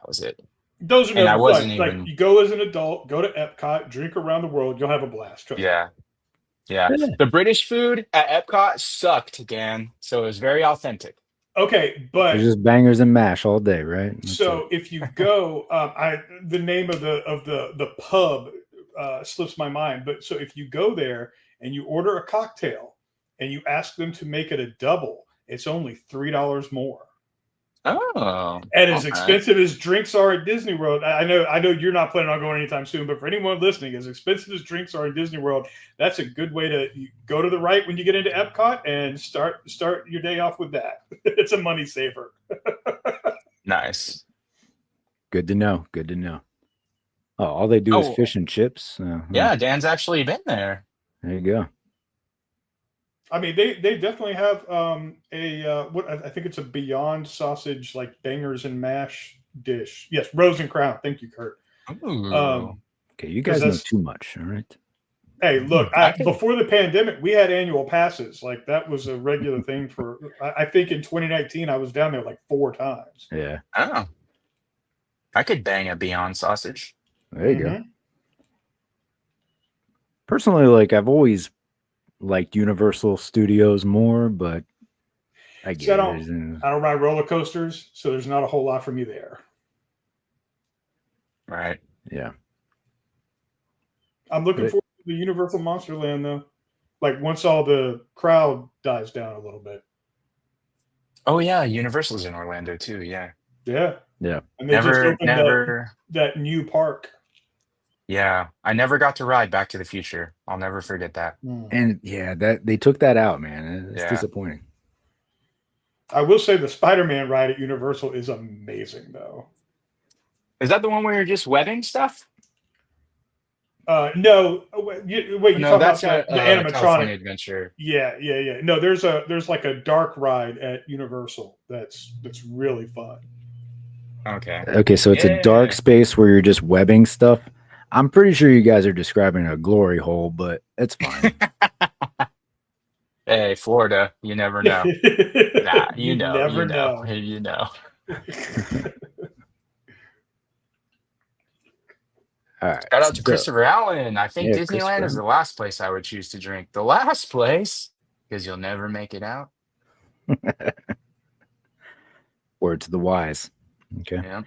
was it. Those are And I never wasn't fun. even- Like you go as an adult, go to Epcot, drink around the world, you'll have a blast. Trust me. Yeah. Yeah. The British food at Epcot sucked, Dan. So it was very authentic. Okay, but There's just bangers and mash all day, right? That's so it. if you go, the name of the pub slips my mind. But so if you go there and you order a cocktail and you ask them to make it a double, it's only $3 more. Oh. And as okay. expensive as drinks are at Disney World, I know you're not planning on going anytime soon, but for anyone listening, as expensive as drinks are in Disney World, that's a good way to go to the right when you get into Epcot and start your day off with that. It's a money saver. Nice. Good to know. Good to know. Oh, all they do is Oh. fish and chips. Yeah, Dan's actually been there. There you go. I mean, they definitely have what I think it's a Beyond sausage like bangers and mash dish. Yes, Rose and Crown. Thank you, Kurt. Ooh. Okay, you guys know that's- too much. All right. Hey, look, I can- before the pandemic, we had annual passes. Like that was a regular thing for. I think in 2019, I was down there like 4 times. Yeah. Oh. I could bang a Beyond sausage. There you go. Mhm. Personally, like I've always liked Universal Studios more, but I See, get I it. don't ride roller coasters, so there's not a whole lot for me there. Right. Yeah. I'm looking Right. forward to the Universal Monsterland though. Like once all the crowd dies down a little bit. Oh yeah, Universal's in Orlando too. Yeah. Yeah. Yeah. And they just opened Never. that new park. Yeah, I never got to ride Back to the Future. I'll never forget that. And yeah, that they took that out, man. It's Yeah. disappointing. I will say the Spider-Man ride at Universal is amazing though. Is that the one where you're just webbing stuff? No, wait, you No, talking that's about the California animatronic? Adventure. Yeah. No, there's like a dark ride at Universal that's really fun. Okay. Okay, so it's a dark Yeah. space where you're just webbing stuff. I'm pretty sure you guys are describing a glory hole, but it's fine. Hey, Florida, you never know. Nah, you know. never You know. know. You know. All right. Shout out to so- Christopher Allen. I think Yeah, Disneyland Christopher. is the last place I would choose to drink. The last place, because you'll never make it out. Word to the wise. Okay. Yeah.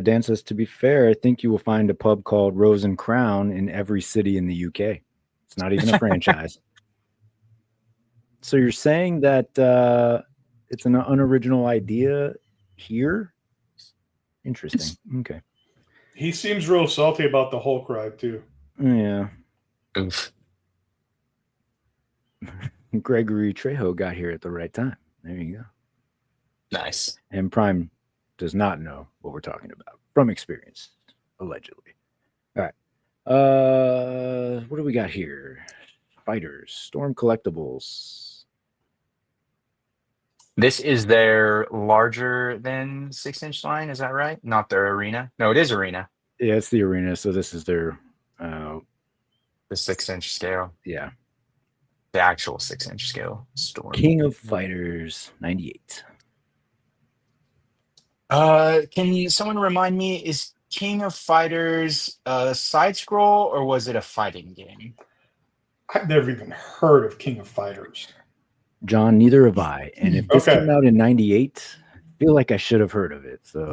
Dan says, to be fair, I think you will find a pub called Rose and Crown in every city in the UK. It's not even a franchise. So you're saying that it's an unoriginal idea here? Interesting. Okay. He seems real salty about the Hulk ride too. Yeah. Oof. Gregory Trejo got here at the right time. There you go. Nice. And Prime does not know what we're talking about from experience, allegedly. All right. What do we got here? Fighters, Storm Collectibles. This is their larger than 6-inch line. Is that right? Not their arena. No, it is arena. Yeah, it's the arena. So this is their, The 6-inch scale. yeah. The actual 6-inch scale Storm. King of Fighters 98. Can someone remind me, is King of Fighters a side scroll or was it a fighting game? I've never even heard of King of Fighters. John, neither have I. And if this came out in 98, I feel like I should have heard of it. So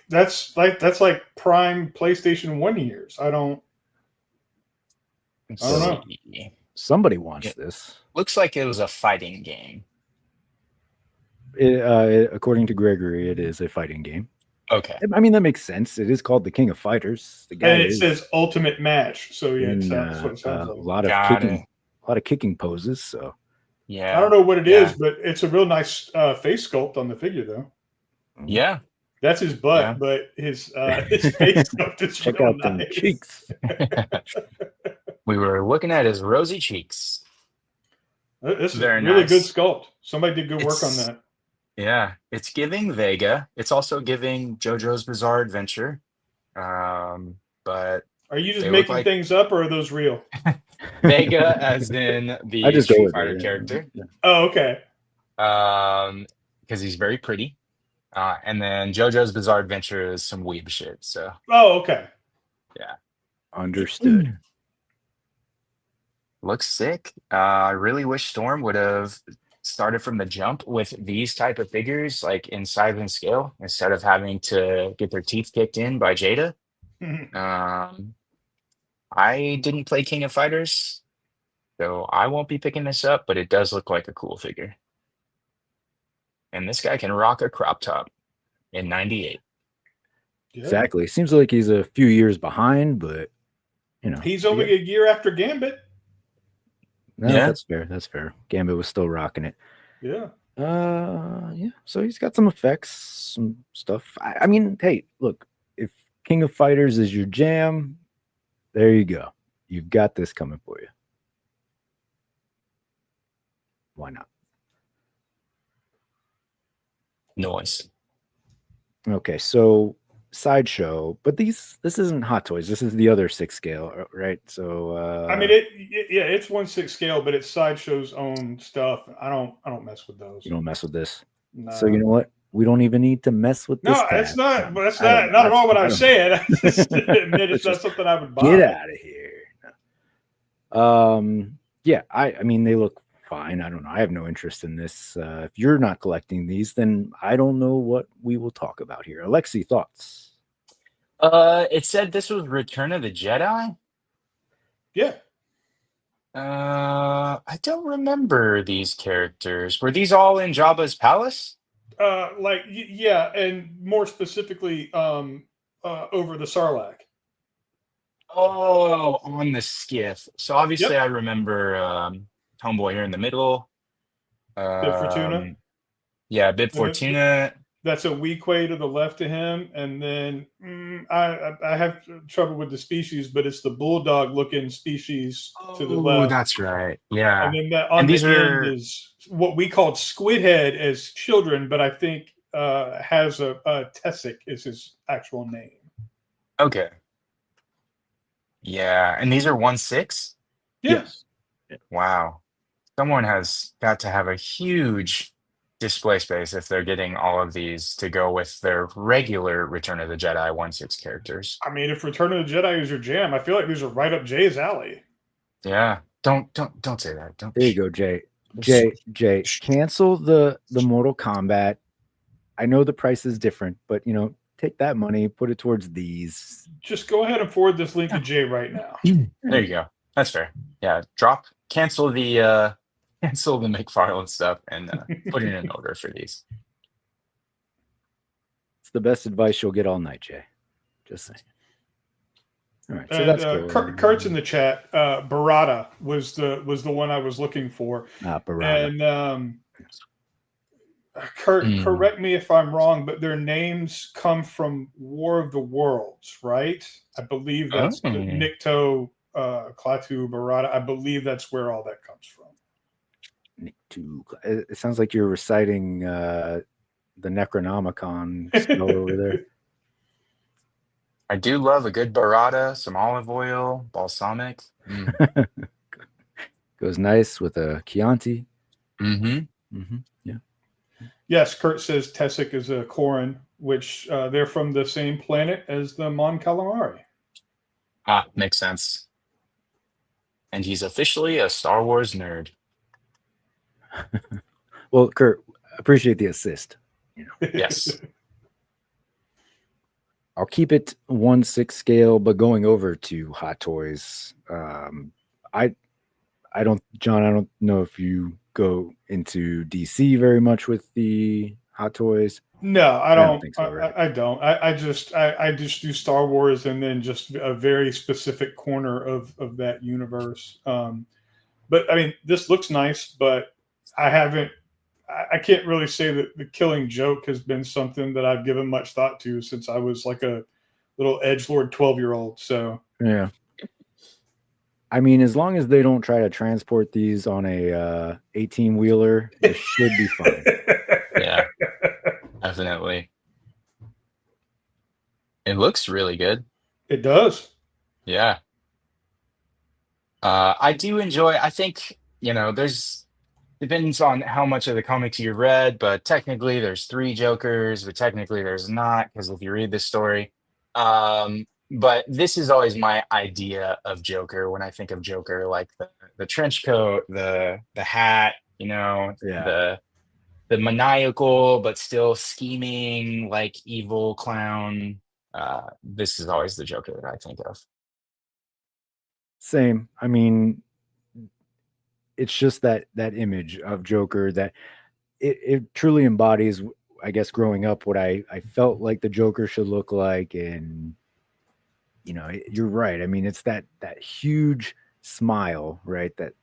that's like prime PlayStation 1 years. I don't know. Somebody wants this. Looks like it was a fighting game. According to Gregory, it is a fighting game. Okay. I mean, that makes sense. It is called the King of Fighters. The guy And it says Ultimate Match. So yeah, that's what it sounds a like. lot of Got kicking, it. a lot of kicking poses. So Yeah. I don't know what it is, but it's a real nice face sculpt on the figure, though. Yeah. That's his butt, Yeah. but his face sculpt is check real out them nice. cheeks. We were looking at his rosy cheeks. This is Very really nice. good sculpt. Somebody did good work on It's- that. Yeah. It's giving Vega. It's also giving JoJo's Bizarre Adventure. But Are you just they look making like- things up, or are those real? Vega as in I the just go Street with Fighter it. character. Yeah. Oh, okay. Because he's very pretty. And then JoJo's Bizarre Adventure is some weeb shit. So Oh, okay. Understood. looks sick. I really wish Storm would have started from the jump with these type of figures, like in size and scale, instead of having to get their teeth kicked in by Jada. I didn't play King of Fighters, so I won't be picking this up, but it does look like a cool figure. And this guy can rock a crop top in 98. Yeah. Exactly. Seems like he's a few years behind, but you know, He's only a year after Gambit. no, Yeah. that's fair. That's fair. Gambit was still rocking it. Yeah. Yeah. So he's got some effects, some stuff. I mean, hey, look, if King of Fighters is your jam, there you go. You've got this coming for you. Why not? Noise. Okay, so Sideshow, but this isn't Hot Toys. This is the other 6 scale, right? So I mean, it's 1/6 scale, but it's Sideshow's own stuff. I don't mess with those. you don't mess with this. No. So you know what? We don't even need to mess with this. No, that's tab. not. That's I don't- not at all what I I'm don't- saying. I just admit it's not Just something I would buy. Get out of here. Yeah, I mean they look fine. I don't know. I have no interest in this. If you're not collecting these, then I don't know what we will talk about here. Alexi, thoughts? It said this was Return of the Jedi. Yeah. I don't remember these characters. Were these all in Jabba's palace? Yeah, and more specifically, over the Sarlacc. Oh, on the skiff. So obviously, I remember Homeboy here in the middle. Bib Fortuna. Yeah, Bib Fortuna. That's a weak way to the left of him, and then I have trouble with the species, but it's the bulldog looking species to the Oh, left. that's right. Yeah. And then that on And the these are- end is what we called Squidhead as children, but I think has a Tessic is his actual name. Okay. Yeah, and these are 1/6? Yes. Wow. Someone has got to have a huge display space if they're getting all of these to go with their regular Return of the Jedi 1/6 characters. I mean, if Return of the Jedi is your jam, I feel like these are right up Jay's alley. Yeah. Don't say that. Don't. There you go, Jay. Jay, cancel the Mortal Kombat. I know the price is different, but take that money, put it towards these. Just go ahead and forward this link to Jay right now. There you go. That's fair. Yeah, cancel the McFarlane stuff and put in an order for these. It's the best advice you'll get all night, Jay. Just saying. All right, so that's cool. Kurt's in the chat. Barada was the one I was looking for. Barada. And Kurt, correct me if I'm wrong, but their names come from War of the Worlds, right? I believe that's Nikto, Klaatu, Barada. I believe that's where all that comes from. It sounds like you're reciting the Necronomicon spell over there. I do love a good burrata, some olive oil, balsamic. Goes nice with a Chianti. Yeah. Yes, Kurt says Tessic is a Koran, which they're from the same planet as the Mon Calamari. Makes sense. And he's officially a Star Wars nerd. Well, Kurt, appreciate the assist. Yes. I'll keep it 1/6 scale, but going over to Hot Toys. I don't know if you go into DC very much with the Hot Toys. No, I don't think so, right? I don't. I just do Star Wars and then just a very specific corner of that universe. But I mean, this looks nice, but I can't really say that the Killing Joke has been something that I've given much thought to since I was like a little edgelord 12-year-old. So yeah. I mean, as long as they don't try to transport these on a 18-wheeler, it should be fine. Yeah, definitely. It looks really good. It does. Yeah. I do enjoy, I think, depends on how much of the comics you've read, but technically there's 3 Jokers, but technically there's not, because if you read the story. But this is always my idea of Joker when I think of Joker, like the trench coat, the hat, the maniacal but still scheming, like evil clown. This is always the Joker that I think of. Same. I mean, it's just that image of Joker that it truly embodies, I guess, growing up what I felt like the Joker should look like. And you're right. I mean, it's that huge smile, right? That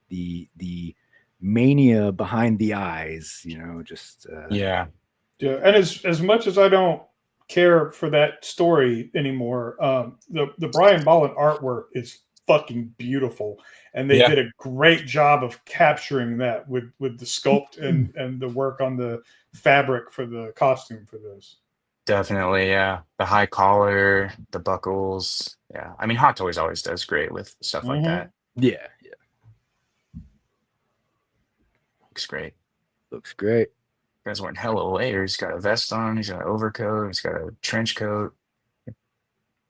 the mania behind the eyes, just yeah. And as much as I don't care for that story anymore, the Brian Bolland artwork is fucking beautiful, and they did a great job of capturing that with the sculpt and the work on the fabric for the costume for this. Definitely, yeah. The high collar, the buckles. Yeah. I mean, Hot Toys always does great with stuff like that. Yeah. Looks great. Guy's wearing hella layers. He's got a vest on. He's got an overcoat. He's got a trench coat.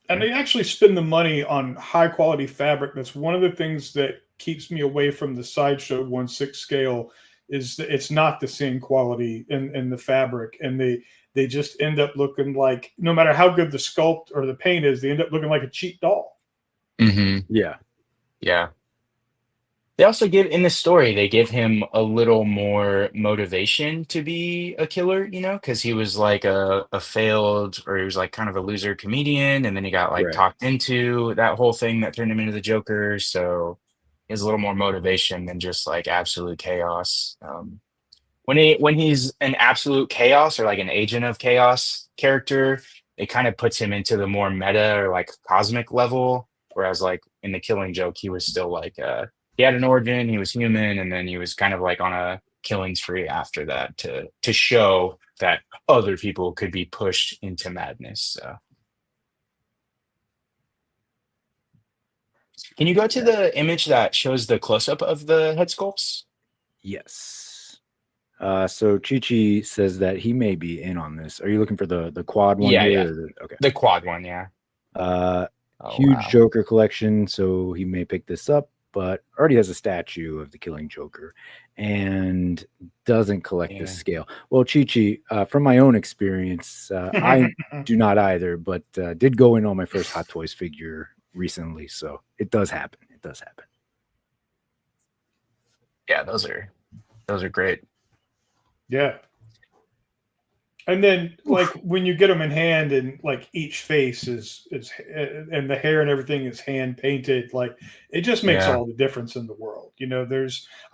And they actually spend the money on high quality fabric. That's one of the things that keeps me away from the Sideshow 1/6 scale is that it's not the same quality in the fabric. And they just end up looking like, no matter how good the sculpt or the paint is, they end up looking like a cheap doll. Yeah. They also in the story, they give him a little more motivation to be a killer, because he was like a failed, or he was like kind of a loser comedian, and then he got talked into that whole thing that turned him into the Joker. So he has a little more motivation than just like absolute chaos. When he's an absolute chaos or like an agent of chaos character, it kind of puts him into the more meta or like cosmic level. Whereas like in the Killing Joke, he was still like he had an origin, he was human, and then he was kind of like on a killing spree after that to show that other people could be pushed into madness. So. Can you go to the image that shows the close-up of the head sculpts? Yes. So Chi-Chi says that he may be in on this. Are you looking for the quad one here? Yeah. Okay. The quad one, yeah. Huge Joker collection, so he may pick this up. but already has a statue of the Killing Joker and doesn't collect this scale. Well, Chi-Chi, from my own experience, I do not either, but did go in on my first Hot Toys figure recently, so it does happen. It does happen. Yeah, those are great. Yeah. And then, like, when you get them in hand, and like each face is and the hair and everything is hand painted, like it just makes all the difference in the world. You know,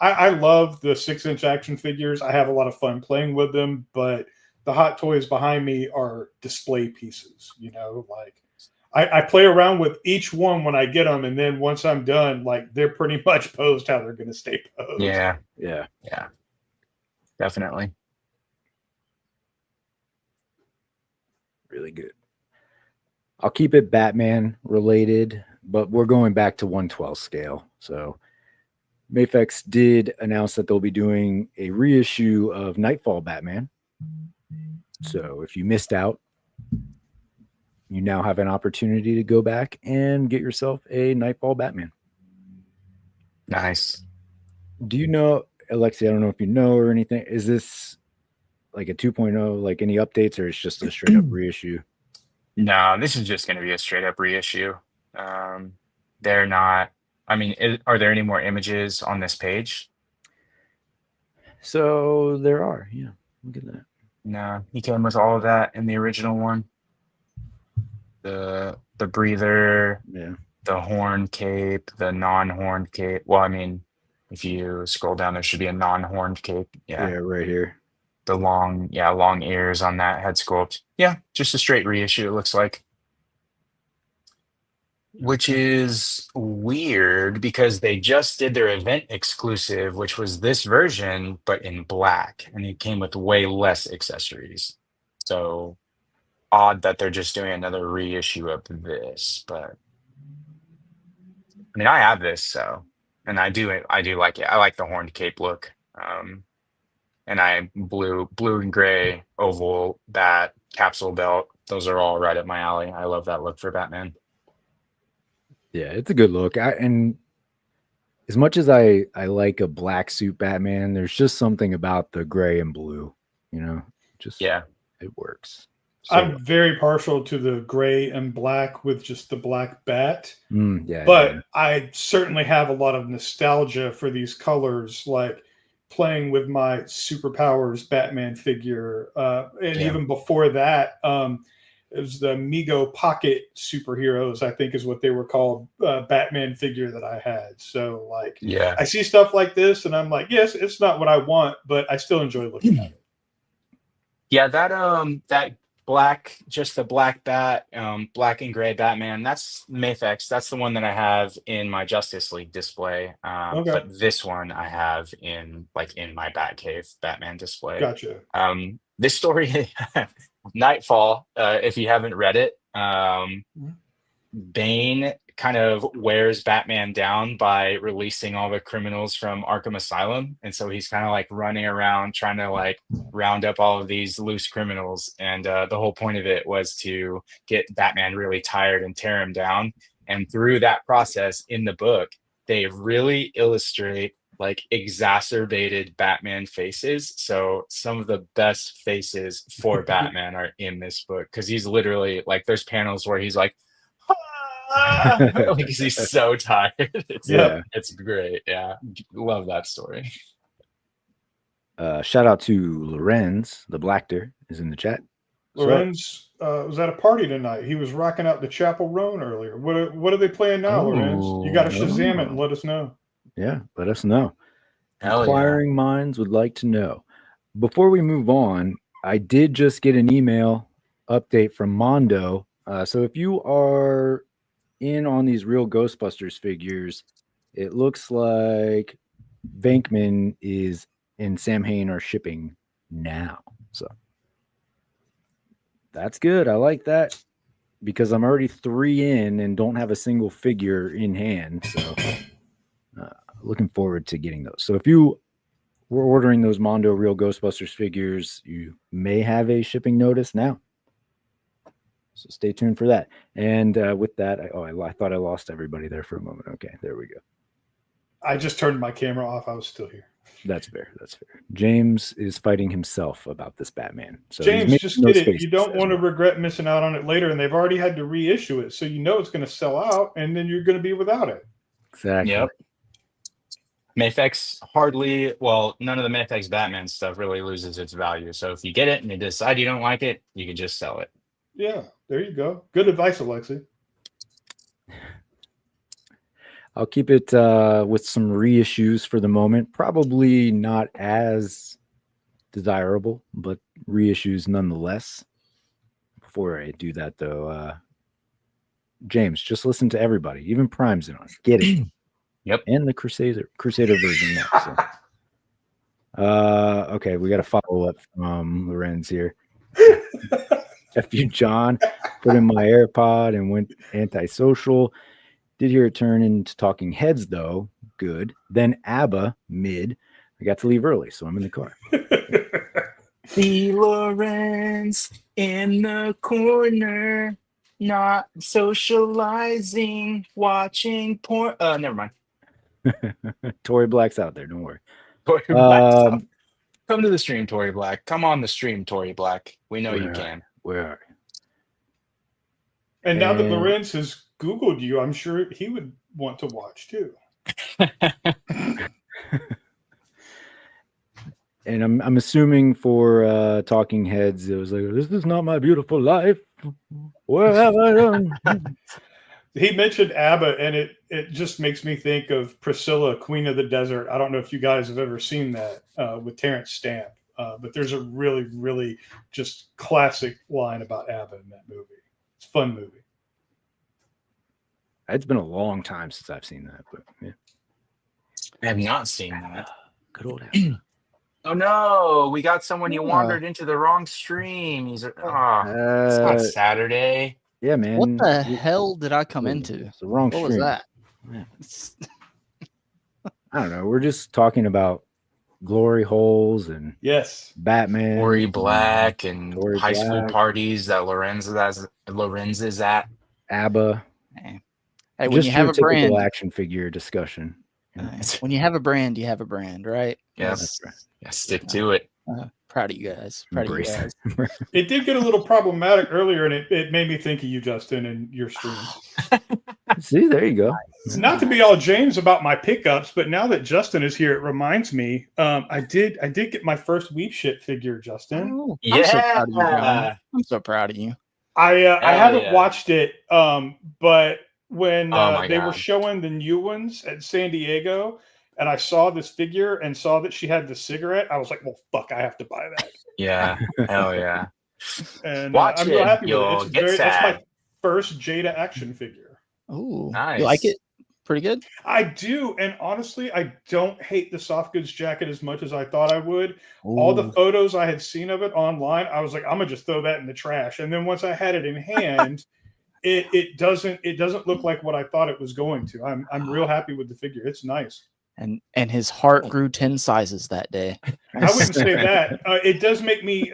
I love the 6-inch action figures. I have a lot of fun playing with them, but the Hot Toys behind me are display pieces. You know, like I play around with each one when I get them, and then once I'm done, like they're pretty much posed how they're going to stay posed. Yeah, definitely. Really good. I'll keep it Batman related, but we're going back to 1/12 scale. So Mafex did announce that they'll be doing a reissue of Nightfall Batman. So if you missed out, you now have an opportunity to go back and get yourself a Nightfall Batman. Nice. Do you know, Alexi, I don't know if you know or anything, is this like a 2.0, like any updates, or it's just a straight up reissue? No, this is just going to be a straight up reissue. They're not, I mean, are there any more images on this page? So there are, yeah. Look at that. No, he came with all of that in the original one. The breather, the horn cape, the non-horned cape. Well, I mean, if you scroll down, there should be a non-horned cape. Yeah, right here. The long ears on that head sculpt. Yeah, just a straight reissue, it looks like. Which is weird because they just did their event exclusive, which was this version, but in black, and it came with way less accessories. So odd that they're just doing another reissue of this, but I mean, I have this, so, and I do like it. I like the horned cape look. And I blue and gray oval bat capsule belt. Those are all right up my alley. I love that look for Batman. Yeah, it's a good look. And as much as I like a black suit Batman, there's just something about the gray and blue, you know, just it works. So I'm very partial to the gray and black with just the black bat. I certainly have a lot of nostalgia for these colors, like playing with my Superpowers Batman figure. Even before that, it was the Mego Pocket Superheroes, I think is what they were called, Batman figure that I had. So, like, I see stuff like this, and I'm like, yes, it's not what I want, but I still enjoy looking at it. Yeah, that black, just the black bat, black and gray Batman, that's Mafex. That's the one that I have in my Justice League display. But this one I have in my Batcave Batman display. Gotcha. This story, Nightfall, if you haven't read it, Bane kind of wears Batman down by releasing all the criminals from Arkham Asylum. And so he's kind of like running around trying to like round up all of these loose criminals. And the whole point of it was to get Batman really tired and tear him down. And through that process in the book, they really illustrate like exacerbated Batman faces. So some of the best faces for Batman are in this book, because he's literally like, there's panels where he's like, like he's so tired. It's great. Yeah, love that story. Shout out to Lorenz, the Blackter, is in the chat. Lorenz was at a party tonight. He was rocking out the Chapel Roan earlier. What are they playing now, Lorenz? You got to Shazam it and let us know. Yeah, let us know. Inquiring minds would like to know. Before we move on, I did just get an email update from Mondo. So if you are in on these real Ghostbusters figures, it looks like Venkman is and Sam Hain are shipping now. So that's good. I like that, because I'm already 3 in and don't have a single figure in hand. So looking forward to getting those. So if you were ordering those Mondo Real Ghostbusters figures, you may have a shipping notice now. So stay tuned for that. And with that, I thought I lost everybody there for a moment. Okay, there we go. I just turned my camera off. I was still here. That's fair. That's fair. James is fighting himself about this Batman. So James, just get it. You don't want to regret missing out on it later, and they've already had to reissue it, so you know it's going to sell out, and then you're going to be without it. Exactly. Yep. Mafex none of the Mafex Batman stuff really loses its value. So if you get it and you decide you don't like it, you can just sell it. Yeah, there you go. Good advice, Alexi. I'll keep it with some reissues for the moment. Probably not as desirable, but reissues nonetheless. Before I do that, though, James, just listen to everybody. Even Prime's in on it. Get it. Yep. And the Crusader version now. So. Okay, we got a follow up from Lorenz here. F you, John. Put in my AirPod and went antisocial. Did hear it turn into Talking Heads, though. Good. Then ABBA, mid. I got to leave early, so I'm in the car. The Lorenz in the corner, not socializing, watching porn. Never mind. Tory Black's out there. Don't worry. Tory Black's out. Come to the stream, Tory Black. Come on the stream, Tory Black. We know you can. Where are you? And now that Lorenz has Googled you, I'm sure he would want to watch too. And I'm assuming for Talking Heads, it was like, "This is not my beautiful life. What have I done?" He mentioned ABBA, and it just makes me think of Priscilla, Queen of the Desert. I don't know if you guys have ever seen that with Terrence Stamp, but there's a really, really just classic line about ABBA in that movie. It's a fun movie. It's been a long time since I've seen that, but yeah. I have not seen that. Good old ABBA. Oh no, we got someone. You wandered into the wrong stream. It's not Saturday. Yeah, man. What the hell did I come into? It's the wrong What stream. was that? Yeah. I don't know. We're just talking about glory holes and Yes, Batman, Tory Black and Tory high school Black. parties that Lorenz is at. ABBA. Hey, when Just you have your a brand, typical action figure discussion. when you have a brand, you have a brand, right? Yes. That's right. Yeah, stick to it. Proud of you guys. Proud of you Embrace guys. it did get a little problematic earlier, and it made me think of you, Justin, and your streams. See, there you go. Not to be all James about my pickups, but now that Justin is here, it reminds me. I did get my first Weep Shit figure, Justin. Oh, I'm so proud of you, John. I'm so proud of you. I haven't yeah. watched it, but when Oh they my were God. showing the new ones at San Diego, and I saw this figure and saw that she had the cigarette, I was like, well, fuck, I have to buy that. Yeah. Hell yeah. And Watch I'm real it. happy with You'll it. get That's my sad. first Jada action figure. Ooh, Nice. You like it? Pretty good. I do, and honestly, I don't hate the soft goods jacket as much as I thought I would. All the Ooh. photos I had seen of it online, I was like, I'm gonna just throw that in the trash. And then once I had it in hand, it doesn't look like what I thought it was going to. I'm real happy with the figure. It's nice. And his heart grew 10 sizes that day. I wouldn't say that. It does make me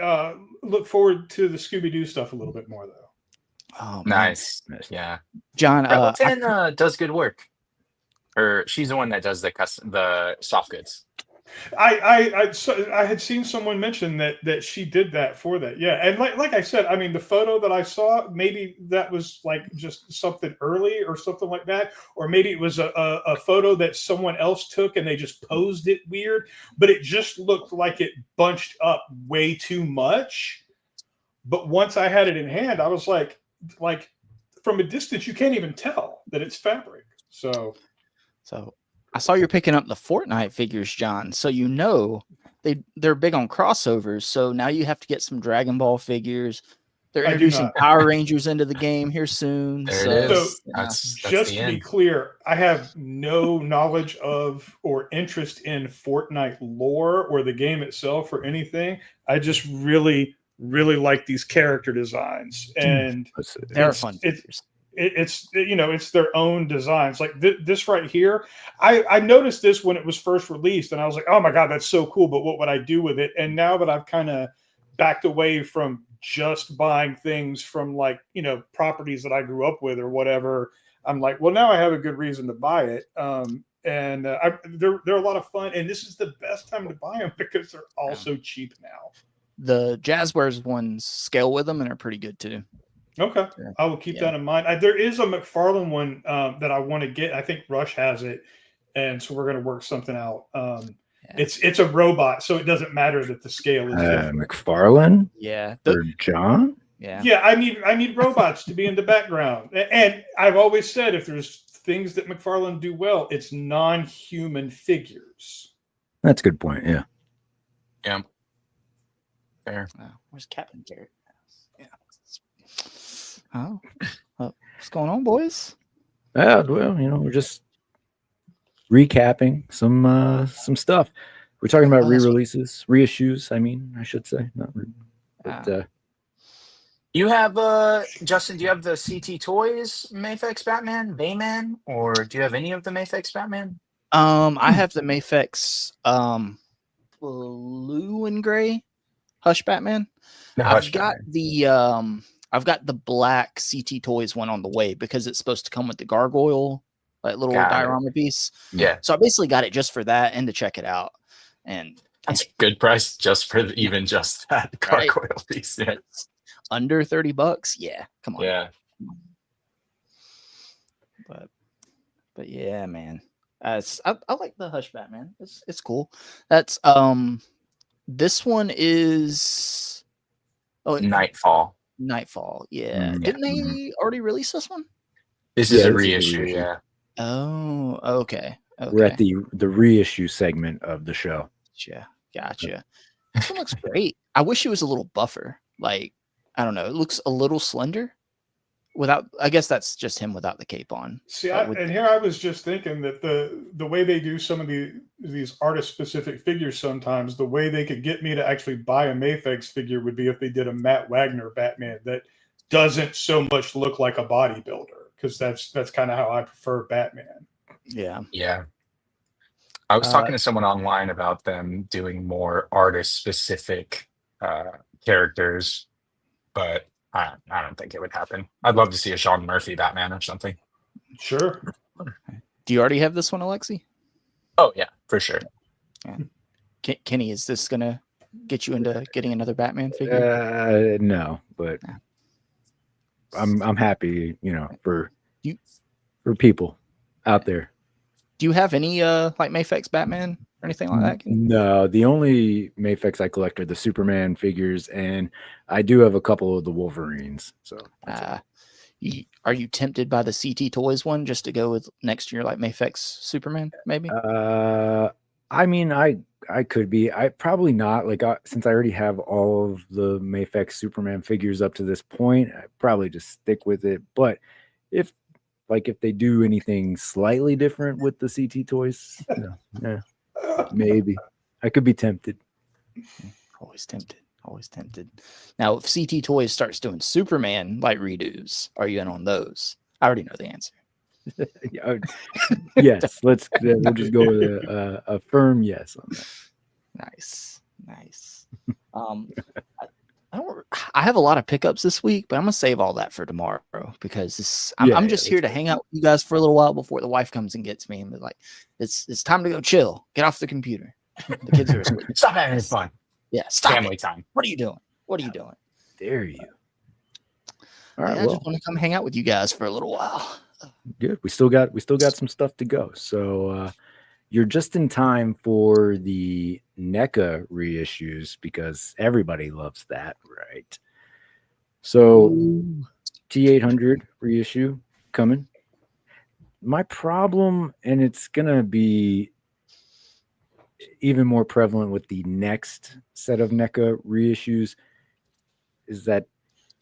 look forward to the Scooby-Doo stuff a little bit more, though. Oh, man. Nice. Yeah. John, Rebel 10 does good work. Or she's the one that does the soft goods. I had seen someone mention that she did that for that. Yeah, and like I said, I mean, the photo that I saw, maybe that was like just something early or something like that, or maybe it was a photo that someone else took and they just posed it weird, but it just looked like it bunched up way too much. But once I had it in hand, I was like from a distance, you can't even tell that it's fabric. So I saw you're picking up the Fortnite figures, John. So you know they're big on crossovers. So now you have to get some Dragon Ball figures. They're I do introducing not. Power Rangers into the game here soon. There so, it is. So, That's just the to be end. clear, I have no knowledge of or interest in Fortnite lore or the game itself or anything. I just really, really like these character designs, and they're it's- fun it's- figures. it's their own designs. Like this right here, I noticed this when it was first released, and I was like, oh my god, that's so cool. But what would I do with it? And now that I've kind of backed away from just buying things from properties that I grew up with or whatever, I'm like, well, now I have a good reason to buy it. and they're a lot of fun. And this is the best time to buy them because they're also cheap now. The Jazzwares ones scale with them and are pretty good too. Okay, I will keep that in mind. There is a Mcfarlane one that I want to get. I think Rush has it, and so we're going to work something out. It's a robot, so it doesn't matter that the scale is different. Mcfarlane? Yeah. For John? Yeah. Yeah, I need robots to be in the background. And I've always said if there's things that Mcfarlane do well, it's non-human figures. That's a good point, yeah. Yeah. Fair. Where's Captain Garrett? Yeah. Oh, what's going on, boys? Well, we're just recapping some stuff. We're talking about re-releases, reissues. I should say, not. But you have Justin. Do you have the CT Toys Mafex Batman, Bayman, or do you have any of the Mafex Batman? I have the Mafex blue and gray Hush Batman. I've got the black CT Toys one on the way because it's supposed to come with the gargoyle, like little diorama piece. Yeah. So I basically got it just for that and to check it out. And that's a good price just for even just that gargoyle piece. Yeah. Under $30. Yeah. Come on. Yeah. But yeah, man. I like the Hush Batman. It's cool. That's this one is Nightfall. Yeah. Didn't they already release this one? This is a reissue. Yeah. Oh, okay. We're at the reissue segment of the show. Gotcha. This one looks great. I wish it was a little buffer. Like, I don't know. It looks a little slender. I guess that's just him without the cape on. See, here I was just thinking that the way they do some of these artist-specific figures sometimes, the way they could get me to actually buy a Mafex figure would be if they did a Matt Wagner Batman that doesn't so much look like a bodybuilder, because that's kind of how I prefer Batman. Yeah. Yeah. I was talking to someone online about them doing more artist-specific characters, but I don't think it would happen. I'd love to see a Sean Murphy Batman or something. Sure. Do you already have this one, Alexi? Oh, yeah, for sure. Yeah. Kenny, is this going to get you into getting another Batman figure? No, but I'm happy, for people out there. Do you have any like Mafex Batman or anything like that? No, the only Mafex I collect are the Superman figures, and I do have a couple of the Wolverines. So, are you tempted by the CT Toys one just to go with next year, like Mafex Superman? Maybe. I could be. I probably not. Like, since I already have all of the Mafex Superman figures up to this point, I probably just stick with it. But if they do anything slightly different with the CT Toys, maybe I could be tempted. Always tempted. Now, if CT Toys starts doing Superman like redos, are you in on those? I already know the answer. Yes, we'll just go with a firm yes on that. Nice. I have a lot of pickups this week, but I'm gonna save all that for tomorrow because I'm just here to hang out with you guys for a little while before the wife comes and gets me and be like, it's time to go chill, get off the computer. The kids are asleep. Stop having fun. Yeah, stop. Family time. What are you doing? Dare you? All right, I just want to come hang out with you guys for a little while. Good. We still got some stuff to go. So you're just in time for the NECA reissues because everybody loves that, right? So T800 reissue coming. My problem, and it's gonna be even more prevalent with the next set of NECA reissues, is that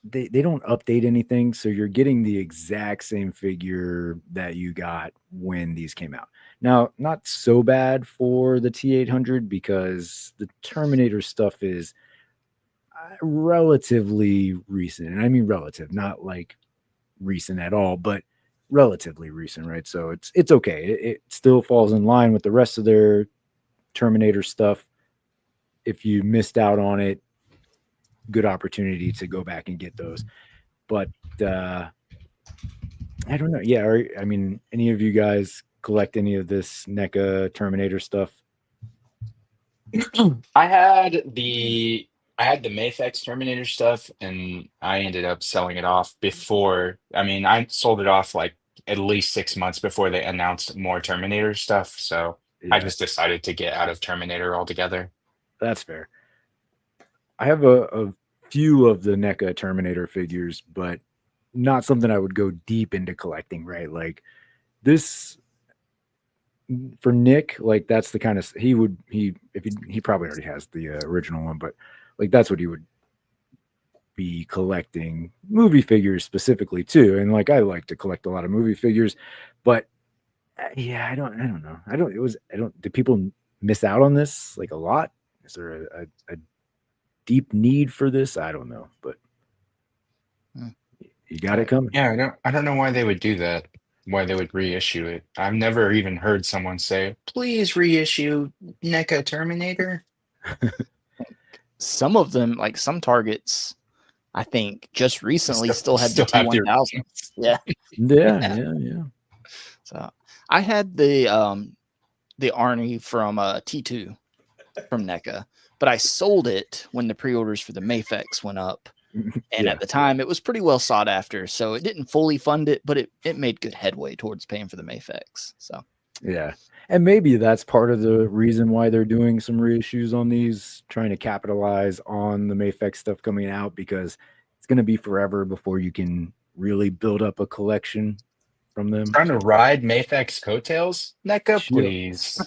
they don't update anything, so you're getting the exact same figure that you got when these came out. Now, not so bad for the T800 because the Terminator stuff is relatively recent, and I mean relative, not like recent at all, but relatively recent, right? So it's okay. It still falls in line with the rest of their Terminator stuff. If you missed out on it, good opportunity to go back and get those. But I don't know. Yeah, any of you guys collect any of this NECA Terminator stuff? I had the Mafex Terminator stuff, and I ended up selling it off before. I mean, I sold it off like at least 6 months before they announced more Terminator stuff. So I just decided to get out of Terminator altogether. That's fair. I have a few of the NECA Terminator figures, but not something I would go deep into collecting, right? Like this for Nick, like that's the kind of he probably already has the original one, but like that's what he would be collecting, movie figures specifically too. And like I like to collect a lot of movie figures, but yeah, I don't know. Do people miss out on this like a lot? Is there a deep need for this? I don't know, but you got it coming. Yeah, I don't know why they would do that. Why they would reissue it. I've never even heard someone say, "Please reissue NECA Terminator." Some of them, like some Targets, I think just recently still had the T1000. Yeah. So I had the Arnie from T2 from NECA, but I sold it when the pre-orders for the Mafex went up. And at the time, it was pretty well sought after, so it didn't fully fund it, but it made good headway towards paying for the Mafex. So yeah, and maybe that's part of the reason why they're doing some reissues on these, trying to capitalize on the Mafex stuff coming out, because it's going to be forever before you can really build up a collection from them. Trying to ride Mafex coattails, NECA, please.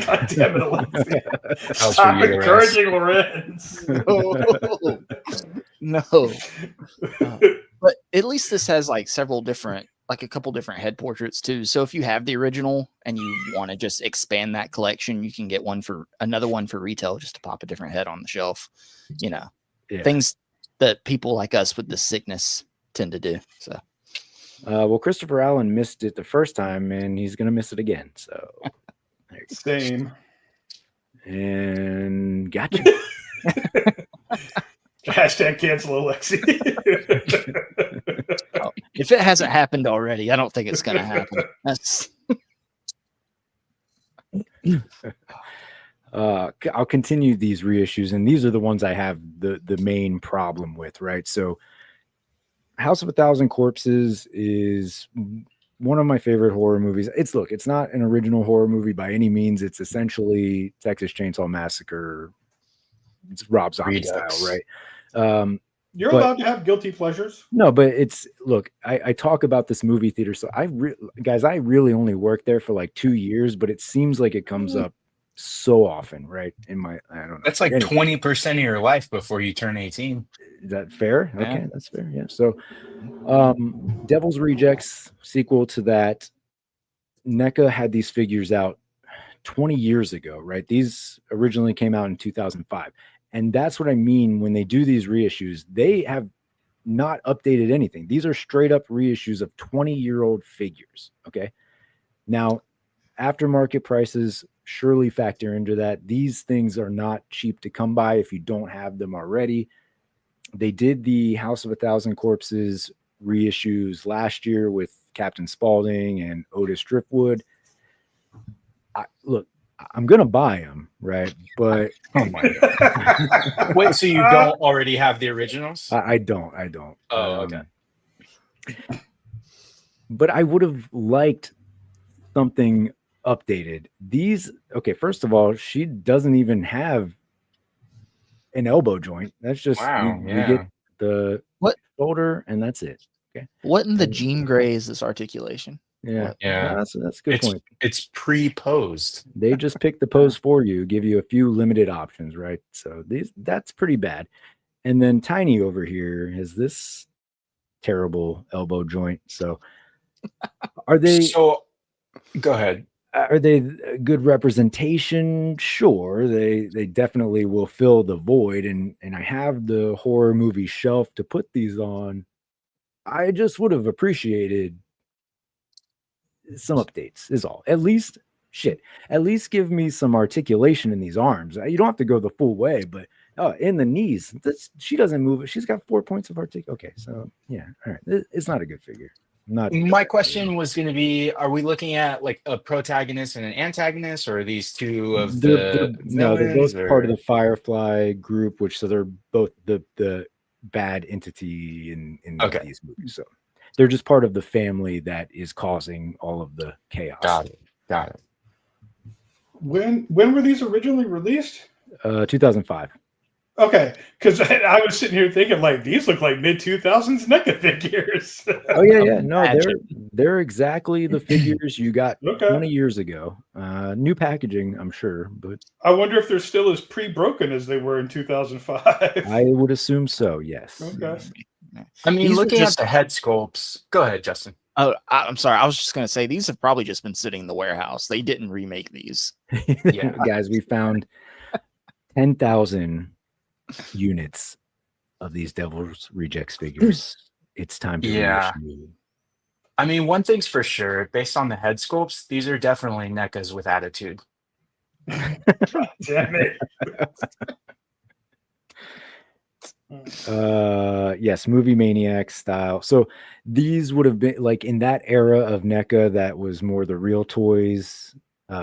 God damn it, Alexi. Stop encouraging Lorenz. No. But at least this has like a couple different head portraits too. So if you have the original and you want to just expand that collection, you can get another one for retail just to pop a different head on the shelf. You know, things that people like us with the sickness tend to do. So. Well, Christopher Allen missed it the first time, and he's going to miss it again. So, same. And gotcha. Hashtag cancel Alexi. If it hasn't happened already, I don't think it's going to happen. That's. I'll continue these reissues, and these are the ones I have the main problem with, right? So, House of 1,000 Corpses is one of my favorite horror movies. It's not an original horror movie by any means. It's essentially Texas Chainsaw Massacre. It's Rob Zombie style, right? You're allowed to have guilty pleasures. No, but I talk about this movie theater. So I really only worked there for like 2 years, but it seems like it comes up so often, right? I don't know. That's like 20% of your life before you turn 18. Is that fair? Okay, that's fair. Yeah. So, Devil's Rejects, sequel to that. NECA had these figures out 20 years ago, right? These originally came out in 2005. And that's what I mean when they do these reissues. They have not updated anything. These are straight up reissues of 20-year-old figures. Okay. Now, aftermarket prices surely factor into that. These things are not cheap to come by if you don't have them already. They did the House of 1,000 Corpses reissues last year with Captain Spaulding and Otis Driftwood. Look, I'm gonna buy them, right? But oh my god! Wait, so you don't already have the originals? I don't. Oh, okay. But I would have liked something updated. First of all, she doesn't even have an elbow joint. That's just you get the shoulder, and that's it. Okay. What in the Jean Grey is this articulation? Yeah. That's a good point. It's pre-posed. They just pick the pose for you, give you a few limited options, right? So that's pretty bad. And then Tiny over here has this terrible elbow joint. So are they? So go ahead. Are they a good representation? Sure, they definitely will fill the void, and I have the horror movie shelf to put these on. I just would have appreciated some updates, is all. At least give me some articulation in these arms. You don't have to go the full way, but in the knees, she doesn't move it. She's got 4 points of articulation. Okay, so yeah, all right. It's not a good figure. Not My question was going to be: are we looking at like a protagonist and an antagonist, or are these two of they're the no, they're both villains? part of Or the Firefly group, which so they're both the bad entity in okay, these movies. So they're just part of the family that is causing all of the chaos. got it, got it. When were these originally released? 2005. Okay, because I was sitting here thinking like these look like mid 2000s NECA figures. Oh yeah. No, Imagine. they're exactly the figures you got Okay. 20 years ago. New packaging, I'm sure, but I wonder if they're still as pre-broken as they were in 2005. I would assume so. Yes. Okay. I mean, These are looking just- at the head sculpts. Go ahead, Justin. Oh, I'm sorry. I was just going to say these have probably just been sitting in the warehouse. They didn't remake these. Yeah. Guys, we found 10,000 units of these Devil's Rejects figures. It's time to Yeah. reissue. I mean, one thing's for sure: based on the head sculpts, these are definitely NECAs with attitude. Damn it. Yes, movie maniac style. So these would have been like in that era of NECA that was more the real toys,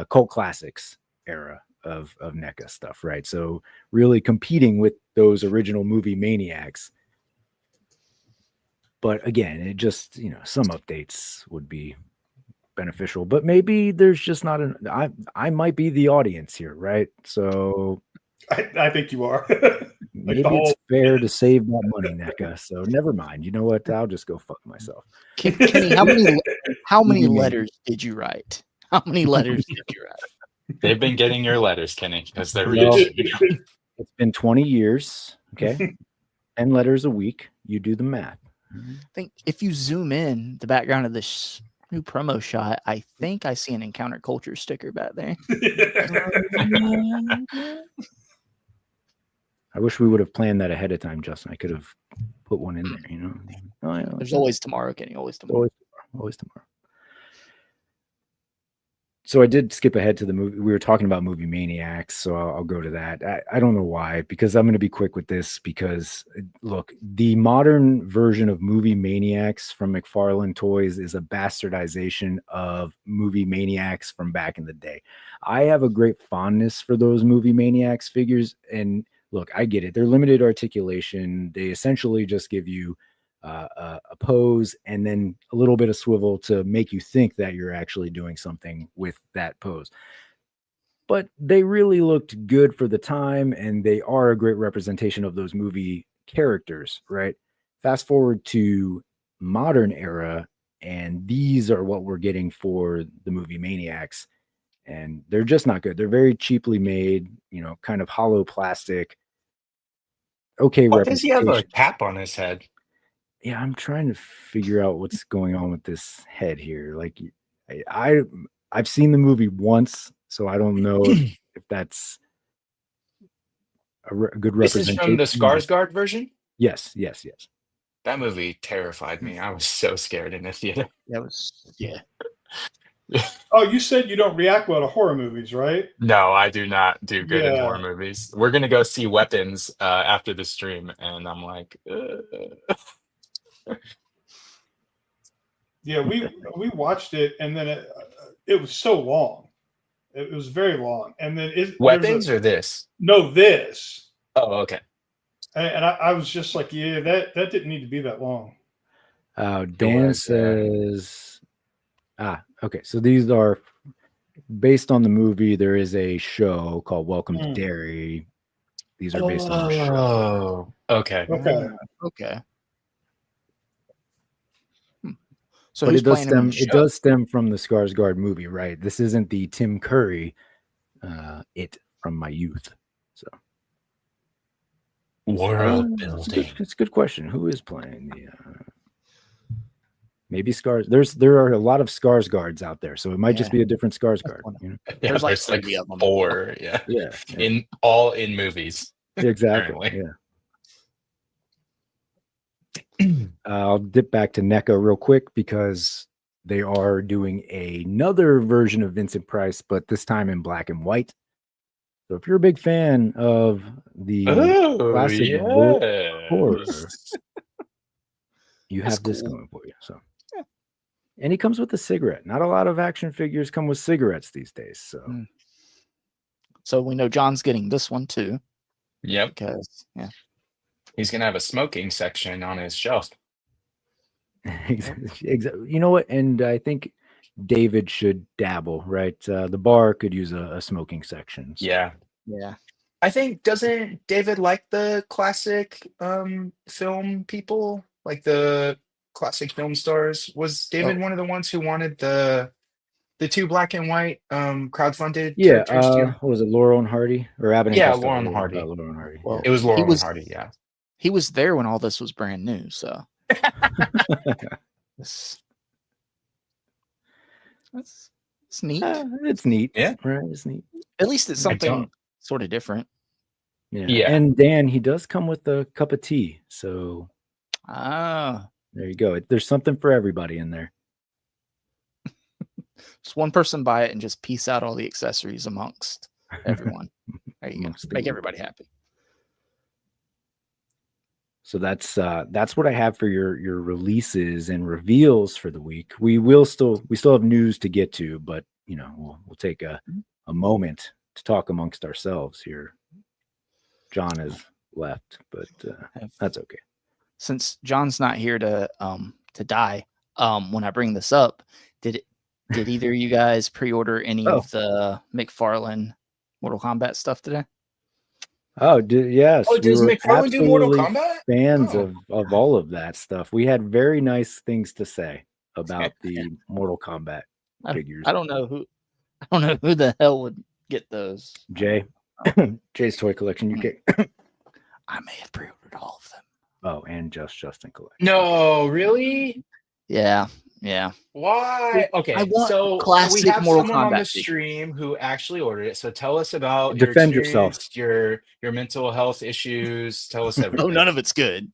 cult classics era of NECA stuff, right? So really competing with those original movie maniacs. But again, it just, some updates would be beneficial, but maybe there's just not I might be the audience here, right? So I think you are. maybe it's fair to save that money, NECA. So never mind. You know what? I'll just go fuck myself. Kenny, how many letters did you write? How many letters did you write? They've been getting your letters, Kenny, because they're Well, reissued. It's been 20 years. Okay. 10 letters a week. You do the math. I think if you zoom in the background of this new promo shot, I think I see an Encounter Culture sticker back there. I wish we would have planned that ahead of time, Justin. I could have put one in there, Oh, yeah, There's always tomorrow, Kenny. Always tomorrow. always tomorrow. So I did skip ahead to the movie. We were talking about movie maniacs, so I'll go to that. I don't know why, because I'm going to be quick with this. Because look, the modern version of movie maniacs from Mcfarlane Toys is a bastardization of movie maniacs from back in the day. I have a great fondness for those movie maniacs figures, and look, I get it. They're limited articulation. They essentially just give you a pose and then a little bit of swivel to make you think that you're actually doing something with that pose. But they really looked good for the time, and they are a great representation of those movie characters, right? Fast forward to modern era, and these are what we're getting for the movie maniacs, and they're just not good. They're very cheaply made, kind of hollow plastic. Okay, Why does he have a representation. cap on his head? Yeah, I'm trying to figure out what's going on with this head here. Like, I've seen the movie once, so I don't know if that's a good This is representation. from the Skarsgård version? Yes. That movie terrified me. I was so scared in the theater. That was Oh, you said you don't react well to horror movies, right? No, I do not do good in Yeah. horror movies. We're gonna go see Weapons after the stream, and I'm like, Yeah, we watched it, and then it was so long. It was very long, and then Weapons or this? No, this. Oh, okay. And I was just like, yeah, that didn't need to be that long. Dan says, okay. So these are based on the movie. There is a show called Welcome to Derry. These are based on the show. Oh, okay. Okay. So but who's it does playing him in the stem. It show? does stem from the Skarsgård movie, right? This isn't the Tim Curry, it from my youth. So World it's building. a good question. Who is playing the? Maybe Scars. There are a lot of Skarsgårds out there, so it might just be a different Skarsgård. Yeah, There's like 30 of them. 4. Yeah. Yeah. In all in movies. Exactly. Apparently. Yeah. I'll dip back to NECA real quick because they are doing another version of Vincent Price, but this time in black and white. So if you're a big fan of the classic horror, you have this going for you. So And he comes with a cigarette. Not a lot of action figures come with cigarettes these days. So, So we know John's getting this one too. Yep. Because He's going to have a smoking section on his shelf. You know what? And I think David should dabble, right? The bar could use a smoking section. So. Yeah. Yeah. I think, doesn't David like the classic film people? Like the classic film stars? Was David one of the ones who wanted the two black and white crowdfunded characters too? What was it, Laurel and Hardy or Abbott and Costello? Laurel and Hardy. Laurel and Hardy. Well, It was Laurel and Hardy, yeah. He was there when all this was brand new, so it's neat. It's neat. Yeah. Right. It's neat. At least it's something sort of different. Yeah. And Dan, he does come with a cup of tea. So there you go. There's something for everybody in there. Just one person buy it and just piece out all the accessories amongst everyone. There you go. Make everybody happy. So that's what I have for your releases and reveals for the week. We still have news to get to, but we'll take a moment to talk amongst ourselves here. John has left, but that's okay. Since John's not here to die, when I bring this up, did either of you guys pre-order any of the Mcfarlane Mortal Kombat stuff today? Oh, yes. Oh, does Mcfarlane do Mortal Kombat? Fans of all of that stuff. We had very nice things to say about the Mortal Kombat figures. I don't know who the hell would get those. Jay's toy collection. You get. I may have pre-ordered all of them. Oh, and Justin collection. No, really? Yeah. Why? Okay, so classic we have Mortal someone on Kombat the stream who actually ordered it. So tell us about Defend yourself. Your mental health issues. Tell us everything. Oh, none of it's good.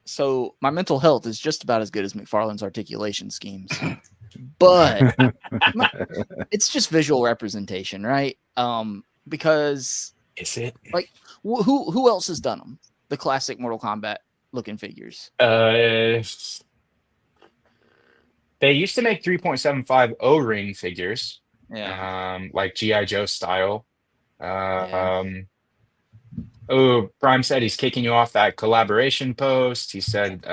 So my mental health is just about as good as McFarlane's articulation schemes, but it's just visual representation, right? Because is it like who else has done them? The classic Mortal Kombat looking figures. They used to make 3.75 O-ring figures, like G.I. Joe style. Prime said he's kicking you off that collaboration post. He said,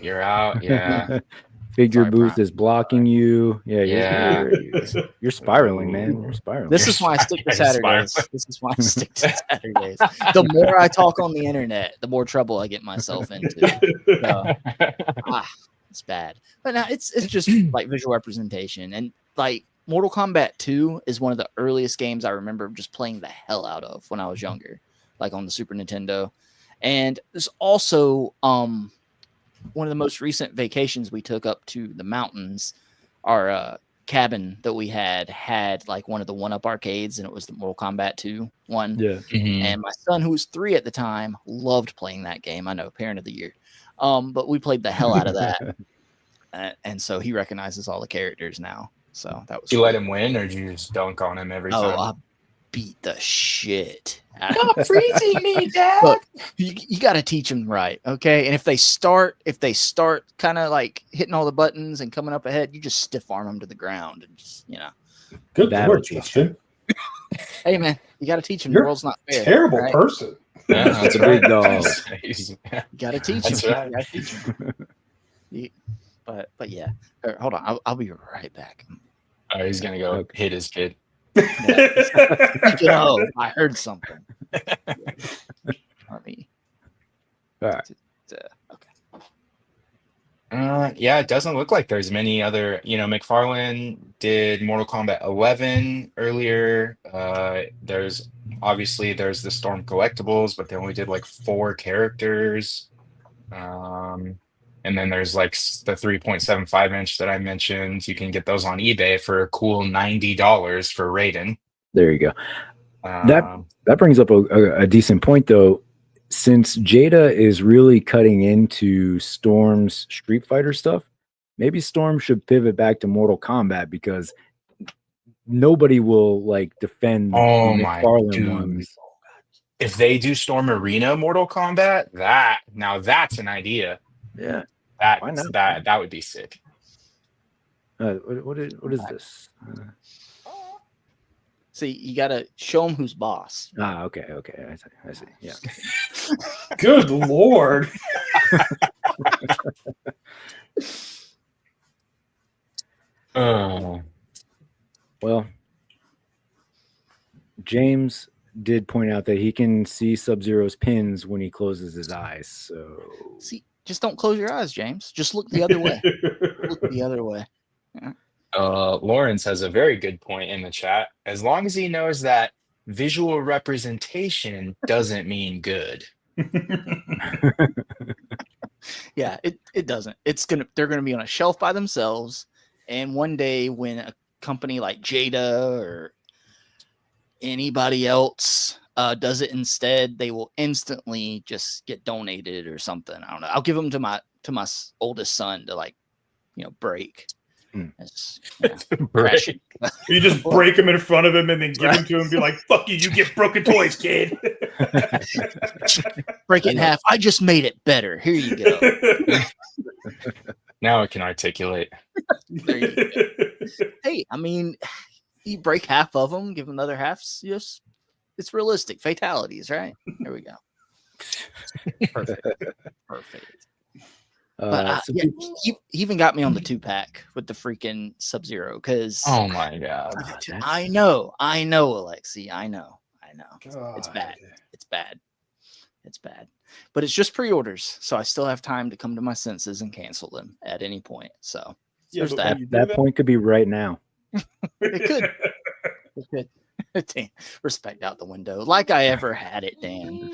you're out. Yeah. Figure booth is blocking you. Yeah. You're spiraling, man. You're spiraling. This is why I stick to Saturdays. The more I talk on the internet, the more trouble I get myself into. It's bad, but now it's just like visual representation. And like Mortal Kombat 2 is one of the earliest games I remember just playing the hell out of when I was younger, like on the Super Nintendo. And there's also one of the most recent vacations we took up to the mountains. Our cabin that we had like one of the 1-Up arcades, and it was the Mortal Kombat 2 one. Yeah. Mm-hmm. And my son, who was 3 at the time, loved playing that game. I know, parent of the year. But we played the hell out of that. And so he recognizes all the characters now. So that was Did you let him win, or did you just dunk on him every time? I beat the shit out Stop freezing me, Dad. Look, you got to teach them right, okay? And if they start kind of like hitting all the buttons and coming up ahead, you just stiff arm them to the ground and just Good Lord, Justin. Hey man, you got to teach them. You're the world's not fair. Terrible right? person. Yeah, that's a big dog. You got to teach That's them. right. You gotta teach them. But yeah, hold on. I'll be right back. Oh, he's gonna go hit his kid. I heard something. Let me. All right. Okay. Yeah, it doesn't look like there's many other. McFarlane did Mortal Kombat 11 earlier. There's the Storm collectibles, but they only did like 4 characters. And then there's like the 3.75 inch that I mentioned. You can get those on eBay for a cool $90 for Raiden. There you go. That brings up a decent point, though. Since Jada is really cutting into Storm's Street Fighter stuff, maybe Storm should pivot back to Mortal Kombat, because nobody will like defend the McFarlane ones. If they do Storm Arena Mortal Kombat, that's an idea. Yeah. Why not? That would be sick. What is this? See, you gotta show them who's boss. Okay. I see. Yeah. Good Lord. Oh, Well, James did point out that he can see Sub-Zero's pins when he closes his eyes. So See, just don't close your eyes, James. Just look the other way. Look the other way. Lawrence has a very good point in the chat. As long as he knows that visual representation doesn't mean good. Yeah, it doesn't. They're gonna be on a shelf by themselves, and one day when a company like Jada or anybody else does it instead, they will instantly just get donated or something. I don't know. I'll give them to my oldest son to break. Break. You just break them in front of him and then give them to him and be like, fuck you, you get broken toys, kid. Break it in half. I just made it better. Here you go. Now I can articulate. There you go. Hey, I mean, you break half of them, give them another half. Just, it's realistic. Fatalities, right? There we go. Perfect. But yeah, he even got me on the 2-pack with the freaking Sub-Zero because Oh my god! I know, Alexi, I know. God. It's bad. But it's just pre-orders, so I still have time to come to my senses and cancel them at any point. So Yeah, there's but that. when you do that point could be right now. It could. Damn, respect out the window, like I ever had it, Dan.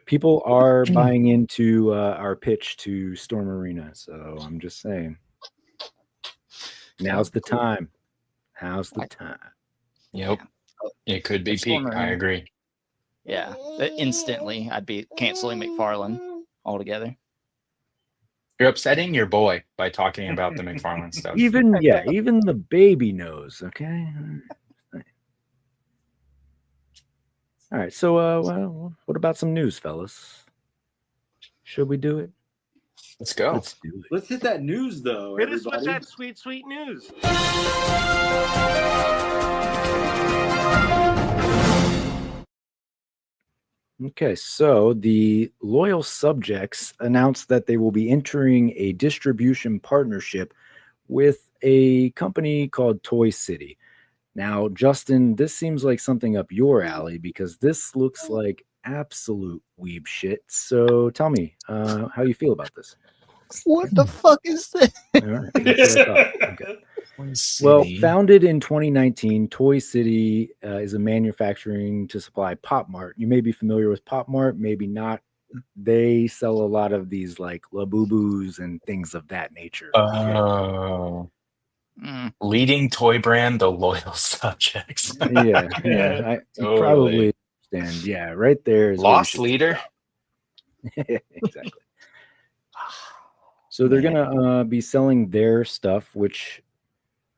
People are buying into our pitch to Storm Arena, so I'm just saying. Now's the time. Now's the time. Yep, it could be peak. I agree. Yeah, instantly I'd be canceling Mcfarlane altogether. You're upsetting your boy by talking about the Mcfarlane stuff. Even the baby knows. Okay. All right. So, what about some news, fellas? Should we do it? Let's go. Let's do it. Let's hit that news, though. Hit us with everybody. that sweet, sweet news. Okay, so the loyal subjects announced that they will be entering a distribution partnership with a company called Toy City. Now, Justin, this seems like something up your alley because this looks like absolute weeb shit. So tell me, how you feel about this? What the fuck is this? All right, that's what I thought. Okay. Well, founded in 2019, Toy City is a manufacturing to supply Pop Mart. You may be familiar with Pop Mart, maybe not. They sell a lot of these like Labubus and things of that nature. Oh. Leading toy brand, the loyal subjects. Yeah. I Totally. probably understand. Yeah, right there is Lost leader. Exactly. So they're gonna be selling their stuff, which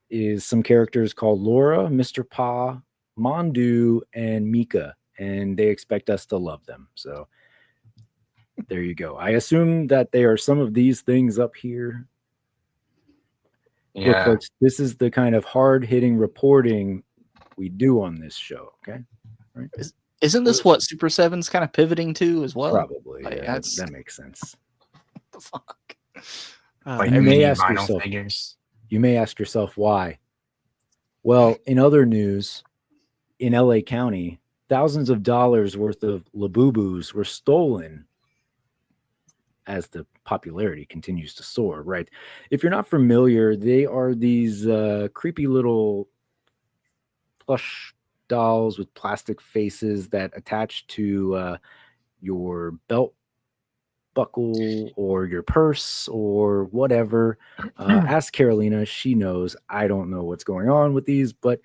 is some characters called Laura, Mr. Pa, Mondo, and Mika, and they expect us to love them. So there you go. I assume that they are some of these things up here. Yeah. Look, folks, this is the kind of hard-hitting reporting we do on this show. Okay, right? Isn't this what Super 7's kind of pivoting to as well? Probably. Like, Yeah, that makes sense. What the fuck? Like you may mini ask vinyl yourself. figures. You may ask yourself why. Well, in other news, in LA County, thousands of dollars worth of Labubus were stolen as the popularity continues to soar, right? If you're not familiar, they are these creepy little plush dolls with plastic faces that attach to your belt buckle or your purse or whatever. Ask Carolina, she knows. I don't know what's going on with these, but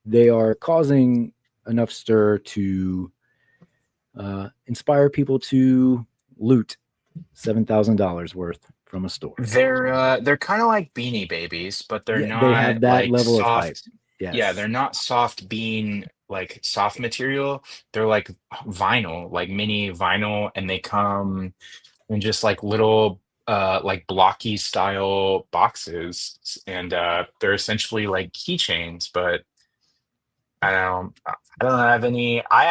they are causing enough stir to inspire people to loot $7,000 worth from a store. They're kind of like Beanie Babies, but they're not. They have that like level soft. of hype. Yes. Yeah, they're not soft bean, like soft material. They're like vinyl, like mini vinyl, and they come in just like little like blocky style boxes, and they're essentially like keychains. But I don't have any. I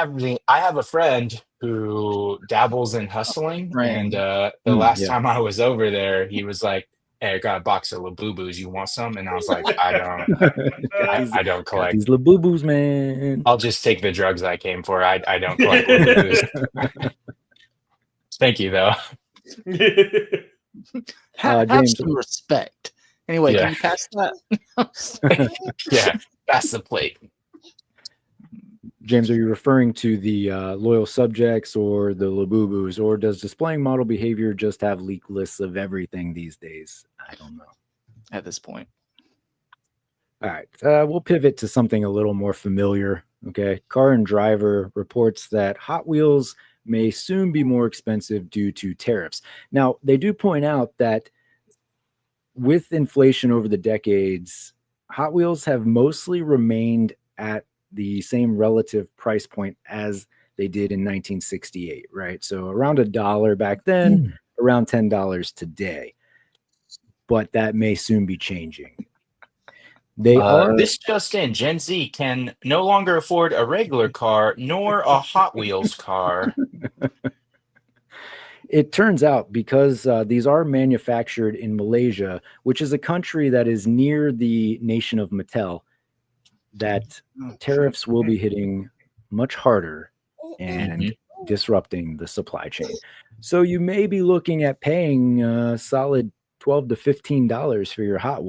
have a friend who dabbles in hustling, and Friend. the last yeah. time I was over there, he was like, "Hey, I got a box of Labubu's. You want some?" And I was like, "I don't. I don't Got collect. these Labubu's, man. I'll just take the drugs I came for. I don't collect Labubu's." Thank you, though. Have James. some respect. Anyway, Yeah. can you pass that? Yeah, that's the plate. James, are you referring to the loyal subjects or the Labubus, or does displaying model behavior just have leaked lists of everything these days? I don't know. At this point. All right, we'll pivot to something a little more familiar. Okay, Car and Driver reports that Hot Wheels may soon be more expensive due to tariffs. Now, they do point out that with inflation over the decades, Hot Wheels have mostly remained at the same relative price point as they did in 1968, right? So around $1 back then, around $10 today. But that may soon be changing. They are. This just in: Gen Z can no longer afford a regular car nor a Hot Wheels car. It turns out because these are manufactured in Malaysia, which is a country that is near the nation of Mattel, that tariffs will be hitting much harder and disrupting the supply chain. So you may be looking at paying a solid $12 to $15 for your Hot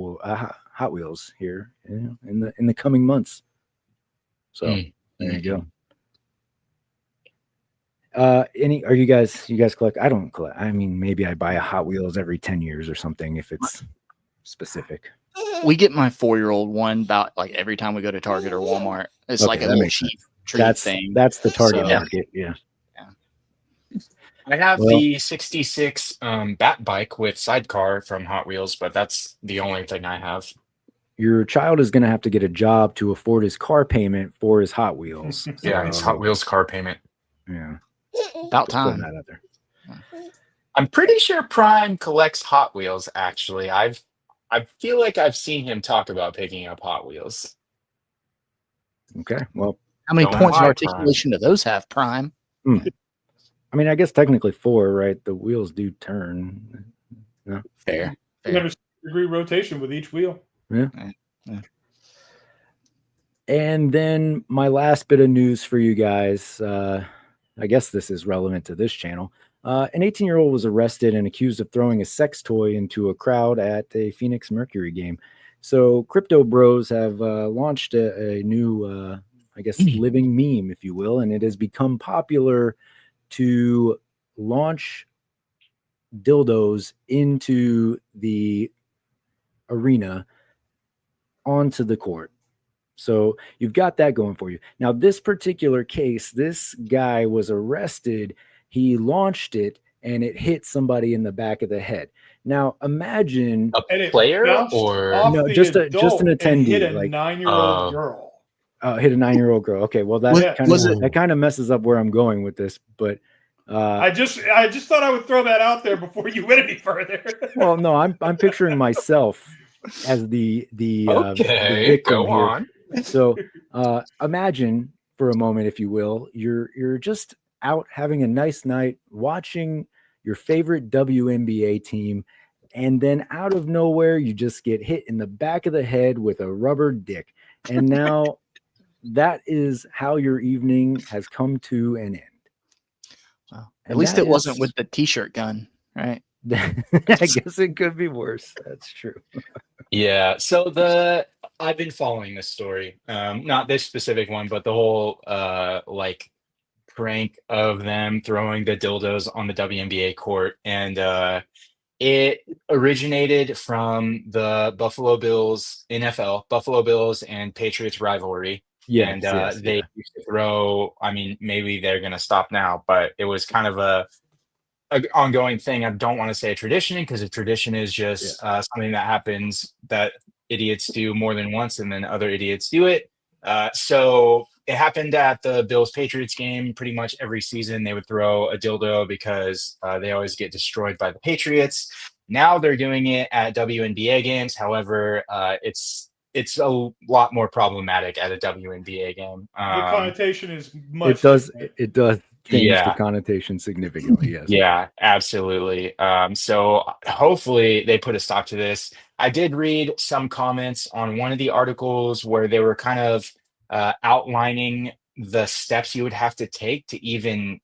Wheels here in the coming months. So there you go. Are you guys collect? I don't collect. I mean, maybe I buy a Hot Wheels every 10 years or something if it's specific. We get my 4-year-old one about like every time we go to Target or Walmart. It's Okay, like a that little makes cheap sense. treat thing. That's the target So- market. Yeah. I have the 66 Bat Bike with sidecar from Hot Wheels, but that's the only thing I have. Your child is going to have to get a job to afford his car payment for his Hot Wheels. Yeah, it's Hot Wheels car payment. Yeah. About Just putting time. that out there. I'm pretty sure Prime collects Hot Wheels, actually. I feel like I've seen him talk about picking up Hot Wheels. Okay. Well, How many Don't points of lie, articulation do those have, Prime? I mean, I guess technically 4, right? The wheels do turn. No? Fair. 360-degree rotation with each wheel. Yeah. Yeah. And then my last bit of news for you guys. I guess this is relevant to this channel. An 18-year-old was arrested and accused of throwing a sex toy into a crowd at a Phoenix Mercury game. So Crypto Bros have launched a new, I guess, living meme, if you will, and it has become popular to launch dildos into the arena onto the court. So you've got that going for you. Now, this particular case, this guy was arrested. He launched it and it hit somebody in the back of the head. Now, imagine A player or no, just an attendee, hit a like 9-year-old girl. Hit a 9-year-old girl. Okay, well that kind of messes up where I'm going with this, but I just thought I would throw that out there before you went any further. well, no, I'm picturing myself as the victim go here. on. So imagine for a moment, if you will, you're just out having a nice night watching your favorite WNBA team, and then out of nowhere you just get hit in the back of the head with a rubber dick, and now that is how your evening has come to an end. Wow. And At least that it wasn't is- with the t-shirt gun, right? I guess it could be worse. That's true. Yeah, so I've been following this story. Not this specific one, but the whole like prank of them throwing the dildos on the WNBA court. And it originated from the Buffalo Bills and Patriots rivalry. Yes, And they used to throw, I mean, maybe they're gonna stop now, but it was kind of a ongoing thing. I don't want to say a tradition, because a tradition is just something that happens that idiots do more than once and then other idiots do it. So it happened at the Bills Patriots game. Pretty much every season they would throw a dildo because they always get destroyed by the Patriots. Now they're doing it at WNBA games. However, it's a lot more problematic at a WNBA game. The connotation is much. It does change the Yeah. connotation significantly. Yes. Yeah, absolutely. So hopefully they put a stop to this. I did read some comments on one of the articles where they were kind of outlining the steps you would have to take to even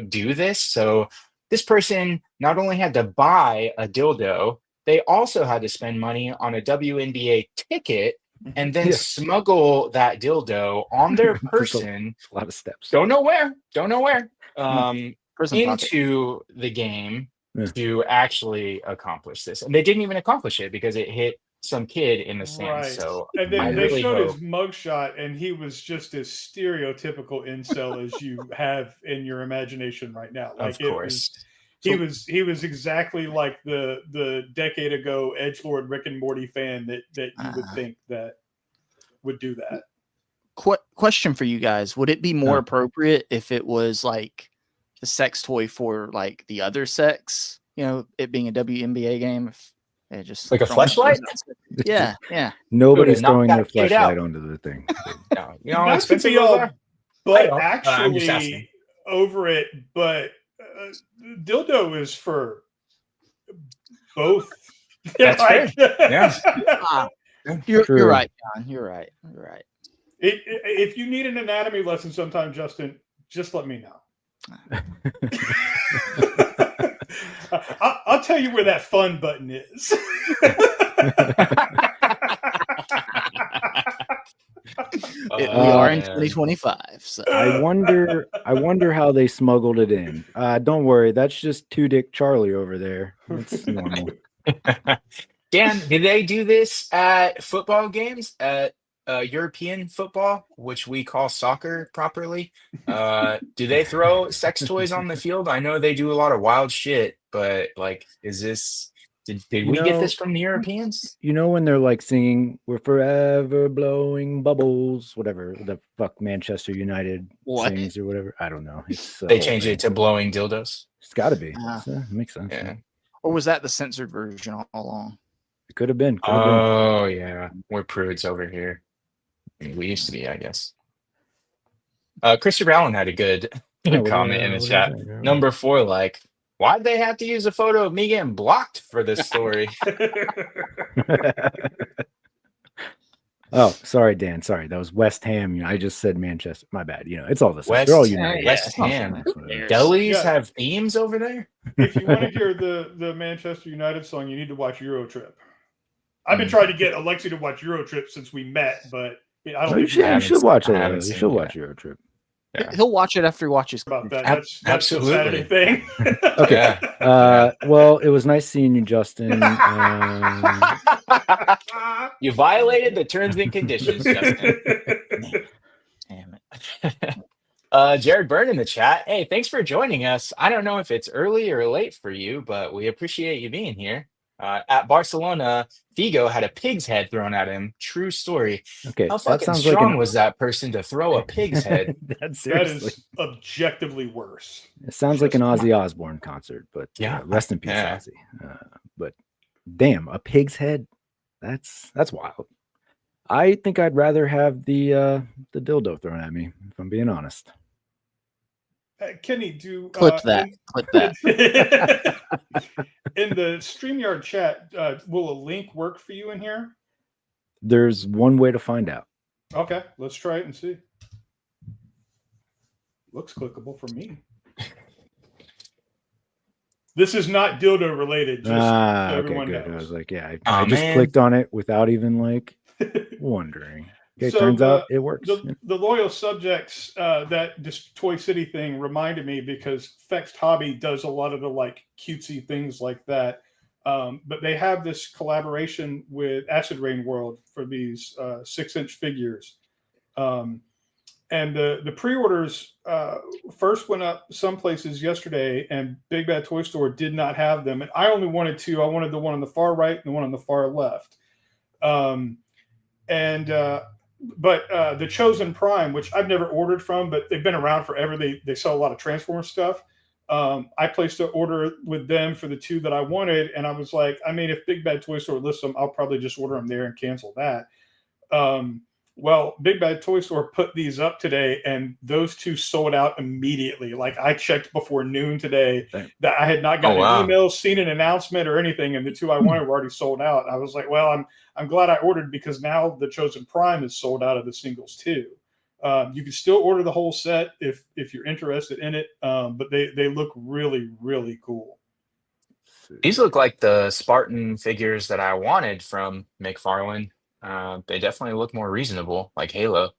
do this. So this person not only had to buy a dildo, they also had to spend money on a WNBA ticket and then Yeah. smuggle that dildo on their That's person. a lot of steps. Don't know where. Prison pocket. Into the game Yeah. to actually accomplish this. And they didn't even accomplish it because it hit some kid in the stands. Right. So And then I they really showed hope. his mugshot, and he was just as stereotypical incel as you have in your imagination right now. Like, Of course. he was exactly like the decade ago edgelord Rick and Morty fan that you would think that would do that. Question for you guys: would it be more appropriate if it was like the sex toy for like the other sex? You know, it being a WNBA game. If it just Like a throwing- fleshlight? Yeah, yeah. Nobody's Knock throwing that their kid out. flashlight onto the thing. No, you know how Not to expensive be those all, are? but I'm just actually asking. over it. But dildo is for both. That's fair. Yeah. You're True. right, John. You're right. If you need an anatomy lesson sometime, Justin, just let me know. I'll tell you where that fun button is. We are in 2025. So I wonder how they smuggled it in. Don't worry, that's just Two Dick Charlie over there. It's normal. Dan, did they do this at football games, at European football, which we call soccer properly? Do they throw sex toys on the field? I know they do a lot of wild shit, but like, is this? Did we get this from the Europeans? You know when they're like singing "We're forever blowing bubbles," whatever the fuck Manchester United sings or whatever. I don't know. It's They changed it to blowing dildos. It's got to be. Makes sense. Yeah. Or was that the censored version all along? It could have been. Oh yeah, we're prudes over here. I mean, we used to be, I guess. Christopher Allen had a good comment in the chat. Number 4, like, why'd they have to use a photo of me getting blocked for this story? Oh, sorry, Dan. Sorry, that was West Ham. I just said Manchester. My bad. It's all the same. They're all United. West Ham. Delis have themes over there. If you want to hear the Manchester United song, you need to watch Euro Trip. I've been trying to get Alexi to watch Euro Trip since we met, but I don't think you should watch it. You should watch Euro Trip. Yeah. He'll watch it after he watches. About that. That's absolutely a Saturday thing. Okay. Well, it was nice seeing you, Justin. You violated the terms and conditions, Justin. Damn it. Jared Byrne in the chat. Hey, thanks for joining us. I don't know if it's early or late for you, but we appreciate you being here. At Barcelona, Figo had a pig's head thrown at him. True story. Okay, How fucking strong was that person to throw a pig's head? That is objectively worse. It sounds like an Ozzy Osbourne concert, but rest in peace, Ozzy. But damn, a pig's head? That's wild. I think I'd rather have the dildo thrown at me, if I'm being honest. Kenny, do clip that. In the StreamYard chat, will a link work for you in here? There's one way to find out. Okay, let's try it and see. Looks clickable for me. This is not dildo related. Just so everyone knows. I was like, I just clicked on it without even like wondering. Okay, so turns out it works. The loyal subjects, that this Toy City thing reminded me because Fext Hobby does a lot of the like cutesy things like that. But they have this collaboration with Acid Rain World for these 6-inch figures. And the pre-orders first went up some places yesterday, and Big Bad Toy Store did not have them. And I only wanted 2. I wanted the one on the far right and the one on the far left. but the Chosen Prime, which I've never ordered from, but they've been around forever. They sell a lot of Transformers stuff. I placed an order with them for the 2 that I wanted, and I was like, I mean, if Big Bad Toy Store lists them, I'll probably just order them there and cancel that. Well, Big Bad Toy Store put these up today, and those 2 sold out immediately. Like, I checked before noon today that I had not gotten an email, seen an announcement or anything, and the 2 I wanted were already sold out. I was like, well, I'm glad I ordered, because now the Chosen Prime is sold out of the singles too. You can still order the whole set if you're interested in it, but they look really, really cool. These look like the Spartan figures that I wanted from Mcfarlane. They definitely look more reasonable, like Halo.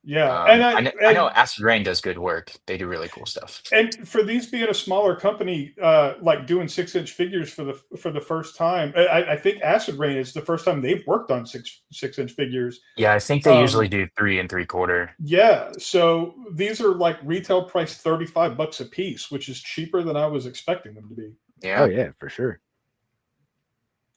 Yeah, I know Acid Rain does good work. They do really cool stuff. And for these being a smaller company, like doing 6-inch figures for the first time, I think Acid Rain is the first time they've worked on 6-inch figures. Yeah, I think they usually do 3 3/4. Yeah, so these are like retail price $35 a piece, which is cheaper than I was expecting them to be. Yeah. Oh yeah, for sure.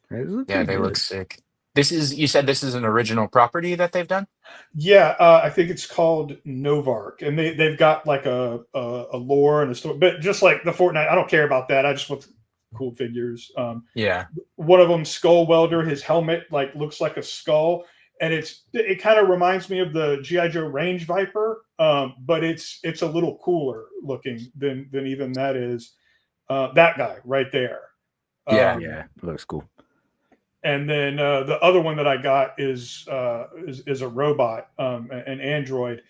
Yeah, they look sick. You said this is an original property that they've done? Yeah, I think it's called Novark, and they've got like a lore and a story, but just like the Fortnite, I don't care about that. I just want cool figures. Yeah. One of them, Skull Welder, his helmet like looks like a skull, and it kind of reminds me of the G.I. Joe Range Viper, but it's a little cooler looking than even that is. That guy right there. Yeah, it looks cool. And then the other one that I got is a robot, an android,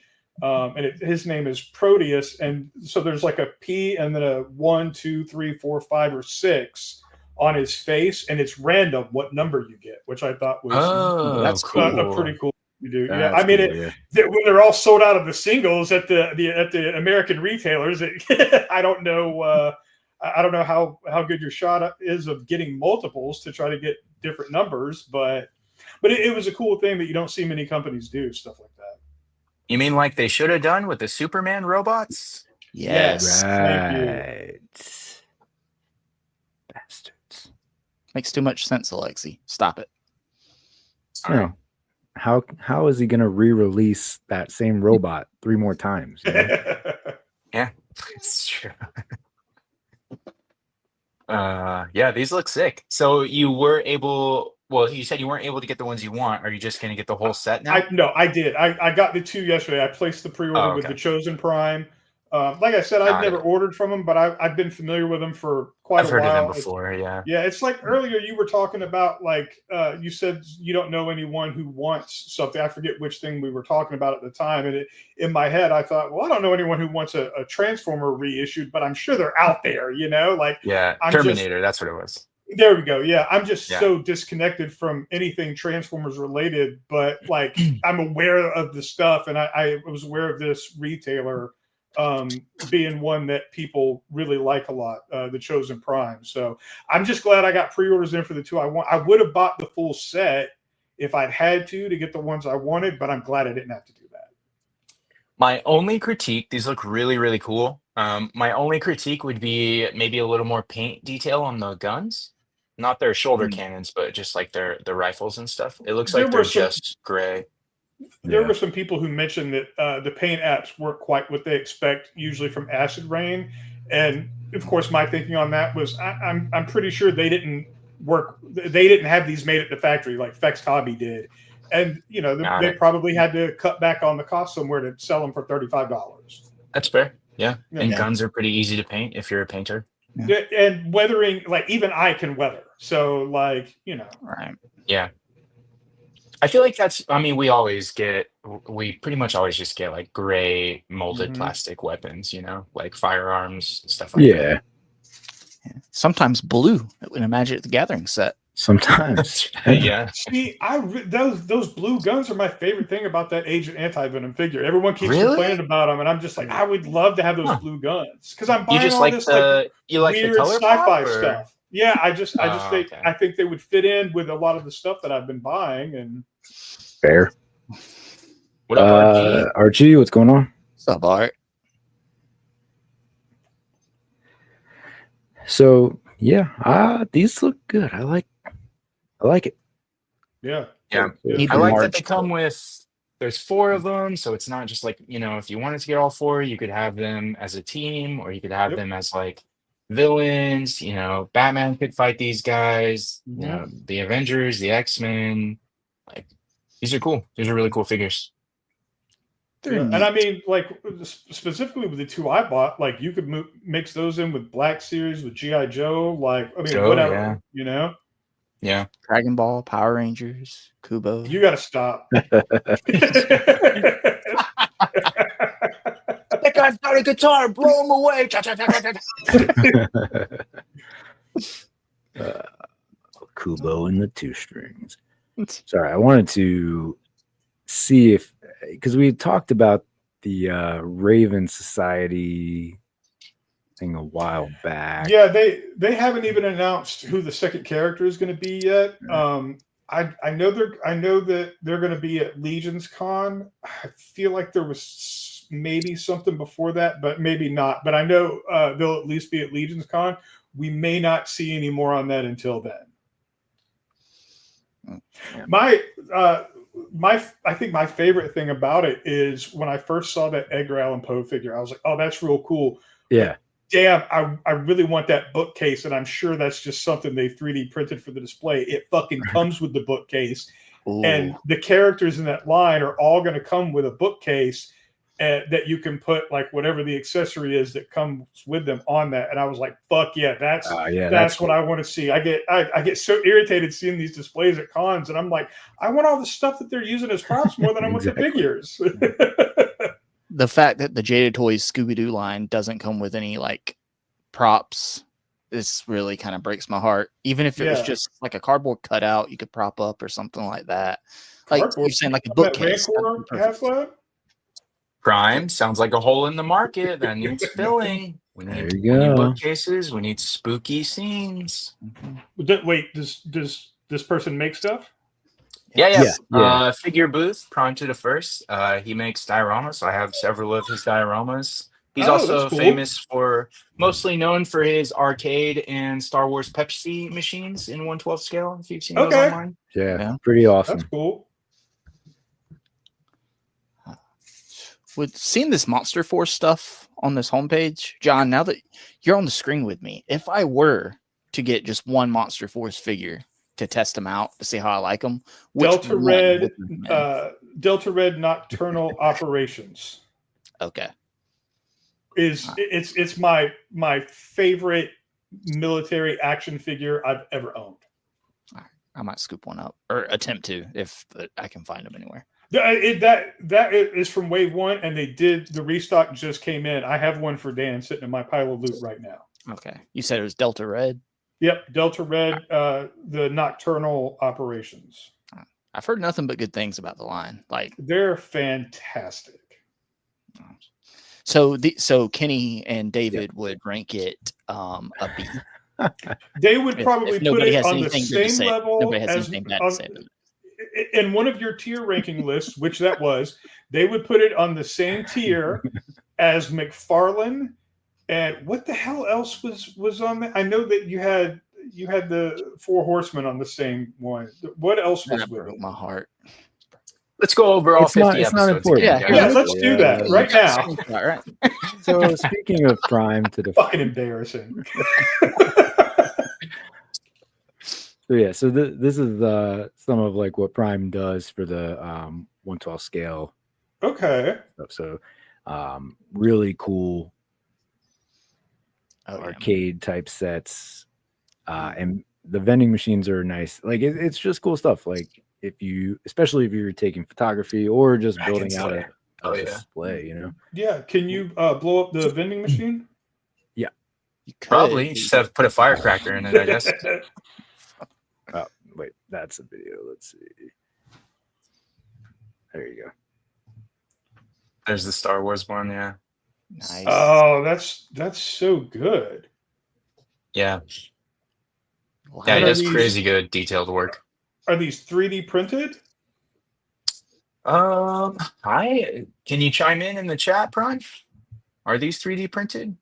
and his name is Proteus. And so there's like a P and then a 1, 2, 3, 4, 5, or 6 on his face, and it's random what number you get, which I thought was that's cool. A pretty cool. Dude. Yeah, I mean, when they're all sold out of the singles at the American retailers, I don't know. I don't know how good your shot is of getting multiples to try to get different numbers, but it was a cool thing that you don't see many companies do stuff like that. You mean like they should have done with the Superman robots? Yes. Right. Bastards. Makes too much sense, Alexi. Stop it. No. How is he going to re-release that same robot 3 more times? You know? Yeah, it's true. Yeah, these look sick. So you said you weren't able to get the ones you want. Are you just going to get the whole set now? No, I did. I got the 2 yesterday. I placed the pre-order with the Chosen Prime. Like I said, I've never ordered from them, but I've been familiar with them for quite a while. I've heard of them before, yeah. Yeah, it's like earlier you were talking about, like, you said you don't know anyone who wants something. I forget which thing we were talking about at the time. And in my head, I thought, well, I don't know anyone who wants a Transformer reissued, but I'm sure they're out there, you know? Like, yeah, Terminator, that's what it was. There we go. Yeah, I'm just so disconnected from anything Transformers related, but like I'm aware of the stuff, and I was aware of this retailer being one that people really like a lot, the Chosen Prime. So I'm just glad I got pre-orders in for the 2 I want. I would have bought the full set if I'd had to get the ones I wanted, but I'm glad I didn't have to do that. My only critique, these look really, really cool. My only critique would be maybe a little more paint detail on the guns. Not their shoulder cannons, but just like their rifles and stuff. It looks like they're just gray. There were some people who mentioned that the paint apps weren't quite what they expect usually from Acid Rain, and of course my thinking on that was I'm pretty sure they didn't have these made at the factory like Fex Hobby did, and you know they probably had to cut back on the cost somewhere to sell them for $35. That's fair. Yeah, and guns are pretty easy to paint if you're a painter. Yeah. And weathering, like even I can weather, so like right. Yeah. I feel like we pretty much always just get like gray molded plastic weapons, like firearms, stuff like that. Yeah. Sometimes blue in a Magic the Gathering set. Sometimes. Yeah. See, those blue guns are my favorite thing about that Agent Anti-Venom figure. Everyone keeps complaining about them, and I'm just like, I would love to have those blue guns because I'm buying all this weird sci-fi stuff. Yeah, I think they would fit in with a lot of the stuff that I've been buying. And fair. What up, RG? RG, what's going on? What's up, Art? So yeah, these look good. I like it. Yeah. I like that they come with there's 4 of them, so it's not just like, if you wanted to get all 4, you could have them as a team, or you could have them as like villains. Batman could fight these guys. The Avengers, the X-Men. Like, these are cool. These are really cool figures. And I mean, like specifically with the 2 I bought, like you could mix those in with Black Series, with GI Joe, like whatever, Yeah. Dragon Ball, Power Rangers, Kubo. You got to stop. That guy's got a guitar. Blow him away. Kubo and the 2 strings. Sorry, I wanted to see if, because we talked about the Raven Society thing a while back. Yeah, they haven't even announced who the second character is going to be yet. I know that they're going to be at Legions Con. I feel like there was maybe something before that, but maybe not. But I know they'll at least be at Legions Con. We may not see any more on that until then. I think my favorite thing about it is when I first saw that Edgar Allan Poe figure, I was like, oh, that's real cool. Yeah. Damn, I really want that bookcase, and I'm sure that's just something they 3D printed for the display. It fucking comes with the bookcase. Ooh. And the characters in that line are all going to come with a bookcase that you can put like whatever the accessory is that comes with them on that. And I was like, fuck yeah, that's what I want to see. I get so irritated seeing these displays at cons, and I'm like, I want all the stuff that they're using as props more than I want the figures. The fact that the Jada Toys Scooby-Doo line doesn't come with any like props, this really kind of breaks my heart. Even if it was just like a cardboard cutout you could prop up or something like that. Like you're saying, like a bookcase. Prime sounds like a hole in the market that needs filling. We need bookcases. We need spooky scenes. Wait, does this person make stuff? Yeah. Figure Booth, Prime to the First. He makes dioramas. So I have several of his dioramas. He's also famous for, mostly known for his arcade and Star Wars Pepsi machines in 1/12 scale. If you've seen those online. Yeah, pretty awesome. That's cool. With seeing this Monster Force stuff on this homepage, John, now that you're on the screen with me, if I were to get just one Monster Force figure to test them out to see how I like them, Delta Red Nocturnal Operations. Okay. It's my favorite military action figure I've ever owned. All right. I might scoop one up or attempt to if I can find them anywhere. That is from Wave 1, and the restock just came in. I have one for Dan sitting in my pile of loot right now. Okay. You said it was Delta Red? Yep, Delta Red, the Nocturnal Operations. I've heard nothing but good things about the line. Like, they're fantastic. So Kenny and David would rank it a B. They would probably put it on the same level nobody has anything bad to say. In one of your tier ranking lists, which that was, they would put it on the same tier as Mcfarlane. And what the hell else was on there? I know that you had the 4 Horsemen on the same one. What else was with it? My heart. Let's go over all 50 episodes. Not important. Yeah, let's do that right now. All right. So speaking of Prime to the fucking embarrassing. So this is some of like what Prime does for the 1/12 scale. Okay. So really cool arcade type sets, and the vending machines are nice. Like it's just cool stuff. Like especially if you're taking photography or just building out a display, Yeah. Can you blow up the vending machine? Yeah. You probably just have to put a firecracker in it, I guess. Oh, wait, that's a video. Let's see. There you go. There's the Star Wars one, yeah. Nice. Oh, that's so good. Yeah. Yeah, it does crazy good detailed work. Are these 3D printed? Can you chime in the chat, Prime? Are these 3D printed?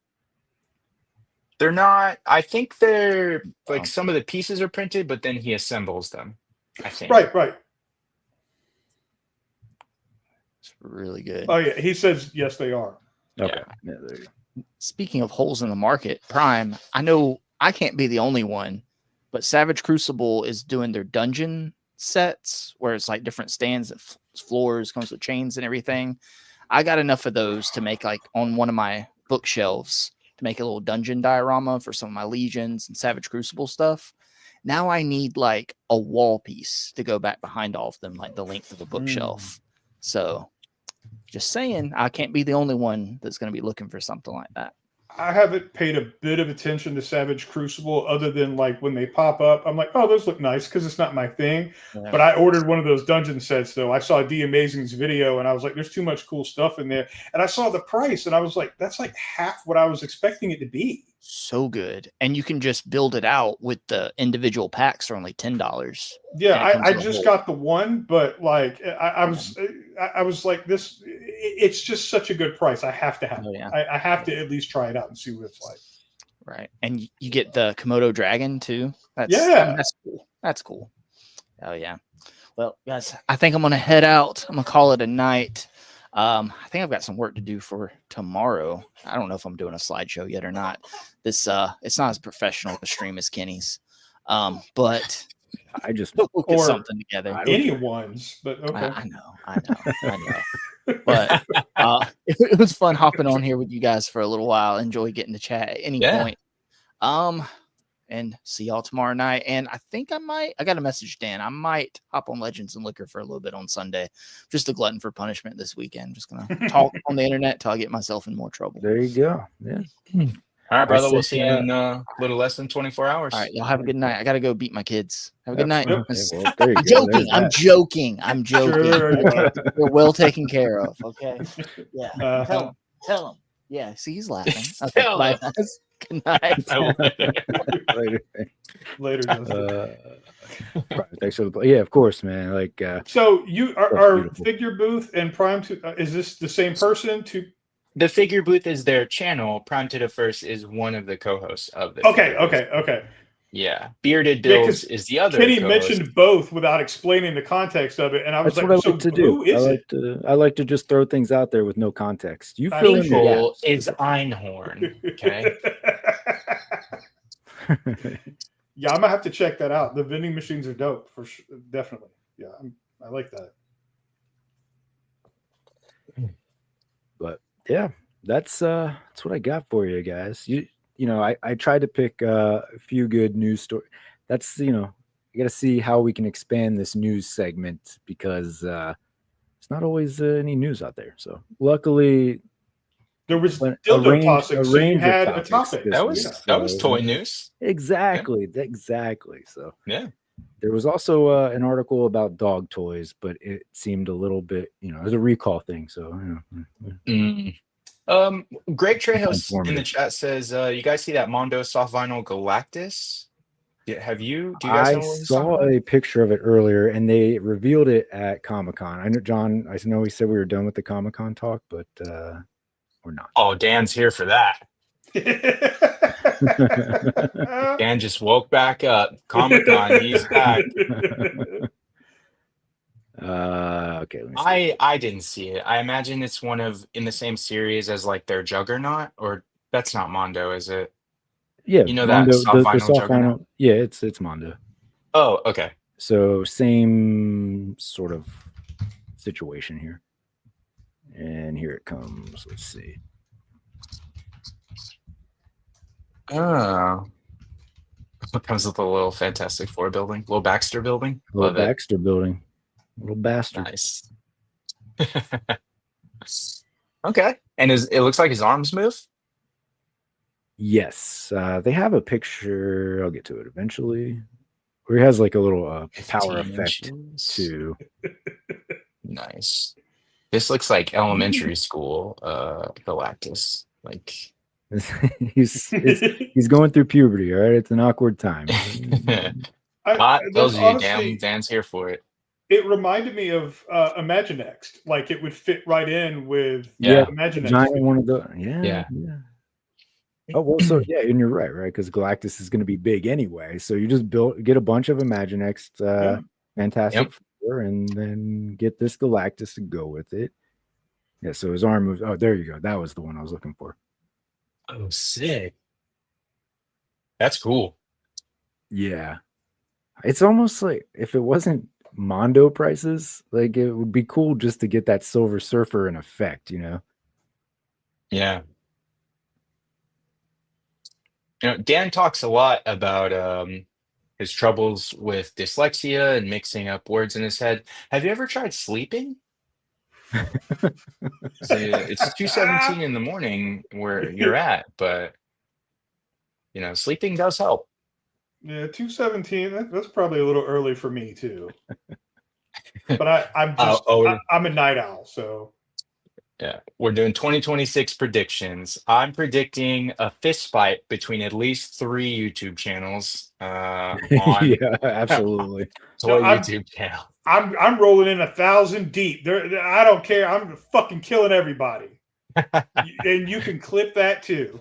They're not. I think they're like some of the pieces are printed, but then he assembles them. I think. Right. It's really good. Oh yeah, he says yes, they are. Okay. Yeah, there you go. Speaking of holes in the market, Prime, I know I can't be the only one, but Savage Crucible is doing their dungeon sets where it's like different stands, floors, comes with chains and everything. I got enough of those to make like on one of my bookshelves to make a little dungeon diorama for some of my Legions and Savage Crucible stuff. Now I need like a wall piece to go back behind all of them, like the length of the bookshelf. So just saying, I can't be the only one that's going to be looking for something like that. I haven't paid a bit of attention to Savage Crucible other than like when they pop up, I'm like, oh, those look nice because it's not my thing. Yeah. But I ordered one of those dungeon sets though. I saw D Amazing's video and I was like, there's too much cool stuff in there. And I saw the price and I was like, that's like half what I was expecting it to be. So good. And you can just build it out with the individual packs for only $10. Yeah, I just got the one, but like I was like, this, it's just such a good price. I have to have it. Yeah. I have to at least try it out and see what it's like. Right. And you get the Komodo dragon too. That's cool. That's cool. Oh yeah. Well, guys, I think I'm gonna head out. I'm gonna call it a night. I think I've got some work to do for tomorrow. I don't know if I'm doing a slideshow yet or not. This it's not as professional a stream as Kenny's. But I just we'll get something together. Anyone's, but okay. I know. But it was fun hopping on here with you guys for a little while. Enjoy getting to chat at any point. And see y'all tomorrow night. And I think I got a message, Dan. I might hop on Legends and Liquor for a little bit on Sunday. Just a glutton for punishment this weekend. Just gonna talk on the internet till I get myself in more trouble. There you go. Yeah. All right, brother. We'll see you in a little less than 24 hours. All right, y'all have a good night. I gotta go beat my kids. Have a good night. Well, I'm joking. I'm joking. I'm joking. Sure. You're well taken care of. Okay. Yeah. Tell him. Yeah. See, he's laughing. Okay. Bye, guys. Good night. Later. Thanks for the yeah, of course, man. Like so you are Figure Booth and Prime to is this the same person to the Figure Booth is their channel. Prime to the First is one of the co-hosts of the Okay. Yeah. Bearded Bills is the other. Kenny mentioned both without explaining the context of it, and I was that's like, what I like to do. I like to just throw things out there with no context. You fill in the is Einhorn. Okay. Yeah, I'm gonna have to check that out. The vending machines are dope for sure. Definitely. Yeah, I like that. But yeah, that's what I got for you guys. You know, I tried to pick a few good news stories. That's you got to see how we can expand this news segment because it's not always any news out there. So luckily, there was dildo tossing. So you had a topic. That was toy news. Exactly. So yeah, there was also an article about dog toys, but it seemed a little bit, it was a recall thing. So. Greg Trejos in the chat says, "You guys see that Mondo soft vinyl Galactus? Have you? Do you guys know what I saw a picture of it earlier, and they revealed it at Comic-Con. I know, John. I know we said we were done with the Comic-Con talk, but we're not. Oh, Dan's here for that. Dan just woke back up. Comic-Con, he's back. Okay. Let me see. I didn't see it. I imagine it's in the same series as like their Juggernaut, or that's not Mondo, is it? Yeah, Mondo, that soft vinyl soft Juggernaut? vinyl. Yeah, it's Mondo. Oh, okay. So same sort of situation here, and here it comes. Let's see. Oh, it comes with a little Fantastic Four building, little Baxter building. Little Baxter building. Little bastard. Nice. Okay. And it looks like his arms move? Yes. They have a picture. I'll get to it eventually. Where he has like a little power effect too. Nice. This looks like elementary school Galactus. Like he's going through puberty, all right? It's an awkward time. Tells you, Dan's here for it. It reminded me of Imaginext. Like it would fit right in with Imaginext. Giant one of the yeah. Oh well, so yeah, and you're right? Because Galactus is going to be big anyway. So you just get a bunch of Imaginext Fantastic Four, and then get this Galactus to go with it. Yeah, so his arm moves. Oh, there you go. That was the one I was looking for. Oh, sick. That's cool. Yeah. It's almost like if it wasn't Mondo prices, like it would be cool just to get that Silver Surfer in effect, you know? Yeah. You know, Dan talks a lot about his troubles with dyslexia and mixing up words in his head. Have you ever tried sleeping? It's 2:17 in the morning where you're at, but you know, sleeping does help. Yeah, 2:17. That's probably a little early for me too. But I'm a night owl, so Yeah, we're doing 2026 predictions. I'm predicting a fist fight between at least 3 YouTube channels on Yeah, absolutely. toy No, YouTube channel. I'm rolling in 1,000 deep. I don't care. I'm fucking killing everybody. And you can clip that too.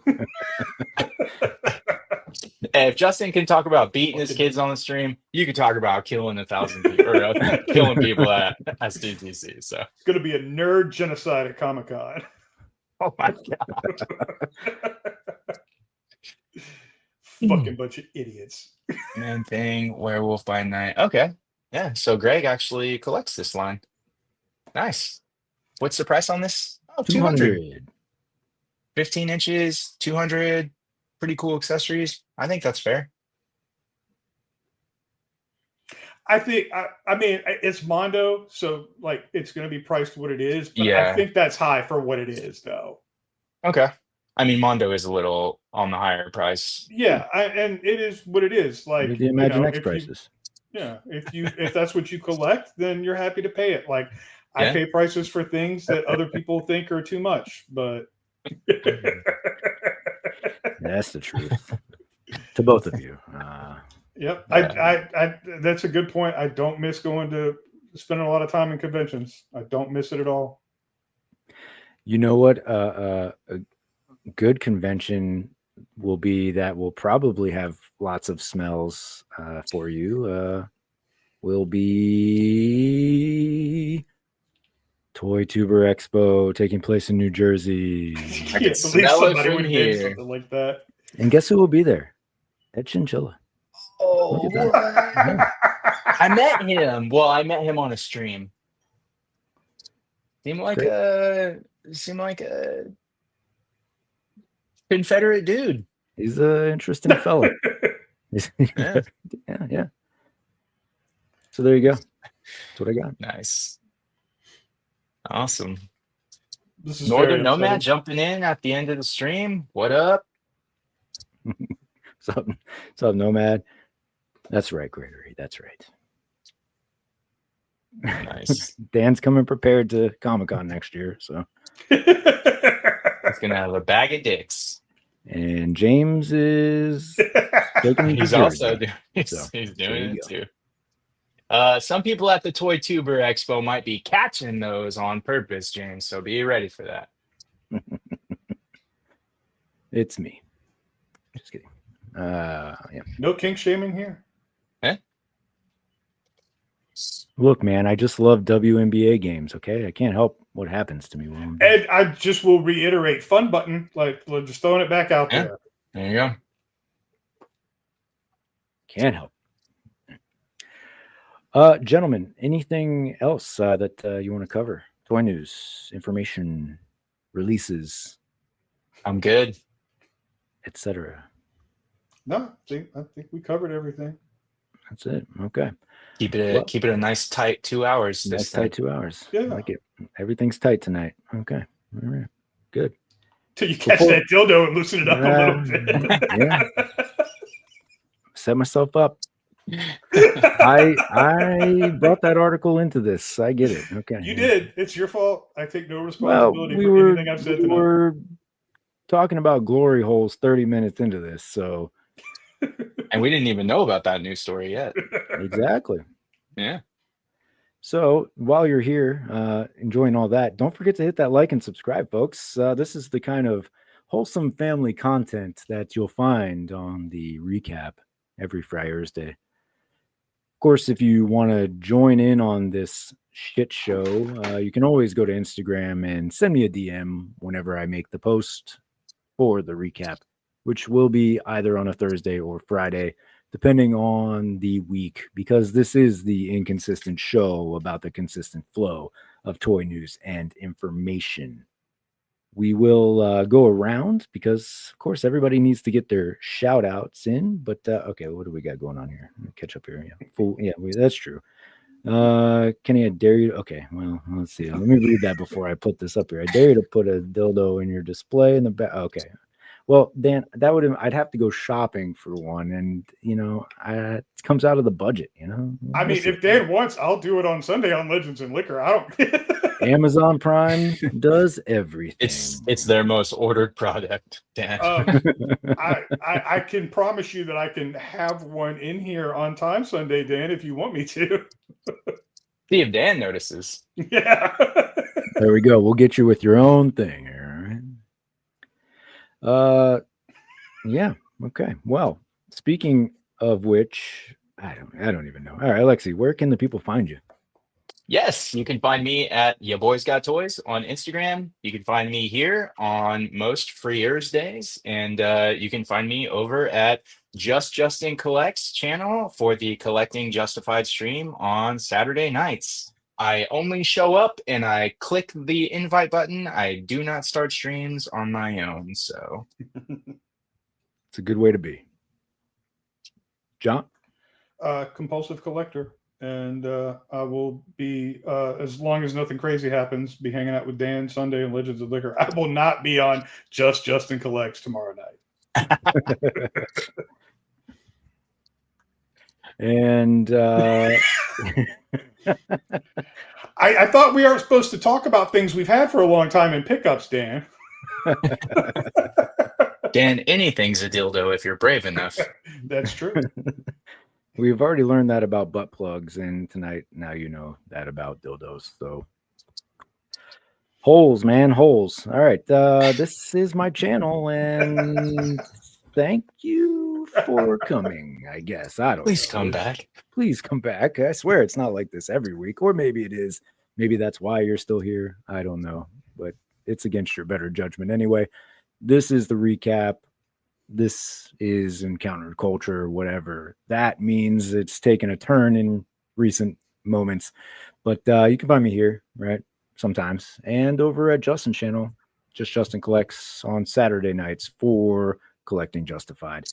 And if Justin can talk about beating his kids on the stream, you can talk about killing 1,000 people or killing people at SDTC. So It's going to be a nerd genocide at Comic-Con. oh my god, Fucking bunch of idiots. Man Thing, Werewolf by Night. Okay, yeah. So Greg actually collects this line. Nice. What's the price on this? Oh, 200. 15 inches, 200. Pretty cool accessories. I think that's fair. I think, I mean, it's Mondo, so like it's going to be priced what it is. But Yeah. I think that's high for what it is, though. Okay. I mean, Mondo is a little on the higher price. Yeah, and it is what it is. Like The Imagine X if prices. if that's what you collect, then you're happy to pay it. Like I Yeah. pay prices for things that other people think are too much, but That's the truth. To both of you. Yep. I that's a good point. I don't miss going to spending a lot of time in conventions. I don't miss it at all. You know what? A good convention will be that will probably have lots of smells for you. Will be Toy Tuber Expo taking place in New Jersey. I can smell it from would name here. something like that. And guess who will be there? Ed Chinchilla. Oh, Look at that. I met him. Well, I met him on a stream. Seemed like a Confederate dude. He's an interesting fellow. Yeah. Yeah. So there you go. That's what I got. Nice. Awesome. This is Northern very Nomad upsetting. jumping in at the end of the stream. What up? What's up, Nomad? That's right, Gregory. That's right. Nice. Dan's coming prepared to Comic-Con next year, so. He's gonna have a bag of dicks. And James is taking him to He's also Jersey. doing, So, he's there doing you it too. Some people at the Toy Tuber Expo might be catching those on purpose, James. So be ready for that. It's me. Just kidding. Yeah. No kink shaming here. Look, man, I just love WNBA games. Okay, I can't help what happens to me. While I'm And I just will reiterate, fun button. Like just throwing it back out Yeah. there. There you go. Can't help. Gentlemen, anything else that you want to cover? Toy news, information, releases, I'm good. etc. No, I think we covered everything. That's it. Okay. Keep it a nice tight 2 hours this Nice time. tight 2 hours. Yeah. I like it. Everything's tight tonight. Okay. All right. Good. Till you catch that dildo and loosen it up a little bit. Yeah. Set myself up. I brought that article into this. I get it. Okay. You did. It's your fault. I take no Well, responsibility we for were, anything I've said we tonight. were talking about glory holes 30 minutes into this. So And we didn't even know about that news story yet. exactly. Yeah. So while you're here enjoying all that, don't forget to hit that like and subscribe, folks. This is the kind of wholesome family content that you'll find on the recap every Friday. Of course, if you want to join in on this shit show, you can always go to Instagram and send me a DM whenever I make the post for the recap, which will be either on a Thursday or Friday, depending on the week, because this is the inconsistent show about the consistent flow of toy news and information. We will go around because, of course, everybody needs to get their shout outs in. But okay, what do we got going on here? Let me catch up here. Yeah, that's true. Kenny, I dare you. Okay, well, let's see. Let me read that before I put this up here. I dare you to put a dildo in your display in the back. Okay. Well, Dan, that would I'd have to go shopping for one, and it comes out of the budget. I mean, if Dan wants, I'll do it on Sunday on Legends and Liquor. I don't. Amazon Prime does everything. It's their most ordered product, Dan. I can promise you that I can have one in here on time Sunday, Dan, if you want me to. See if Dan notices. Yeah. There we go. We'll get you with your own thing here. All right. Yeah. Okay. Well, speaking of which, I don't even know. All right, Alexi, where can the people find you? Yes, you can find me at Ya Boys Got Toys on Instagram. You can find me here on most Free Thursdays, and you can find me over at Just Justin Collects channel for the Collecting Justified stream on Saturday nights. I only show up and I click the invite button. I do not start streams on my own, so it's a good way to be. John? Compulsive collector. And I will be, as long as nothing crazy happens, be hanging out with Dan Sunday and Legends of Liquor. I will not be on Just Justin Collects tomorrow night. And I thought we aren't supposed to talk about things we've had for a long time in pickups, Dan. Dan, anything's a dildo if you're brave enough. That's true. We've already learned that about butt plugs, and tonight, now you know that about dildos. So, holes, man, holes. All right, this is my channel, and thank you for coming. I guess I don't. Please come back. Please come back. I swear it's not like this every week, or maybe it is. Maybe that's why you're still here. I don't know, but it's against your better judgment anyway. This is the recap. This is encountered culture, whatever that means. It's taken a turn in recent moments, but you can find me here, right? Sometimes, and over at Justin's channel, Just Justin Collects on Saturday nights for Collecting Justified.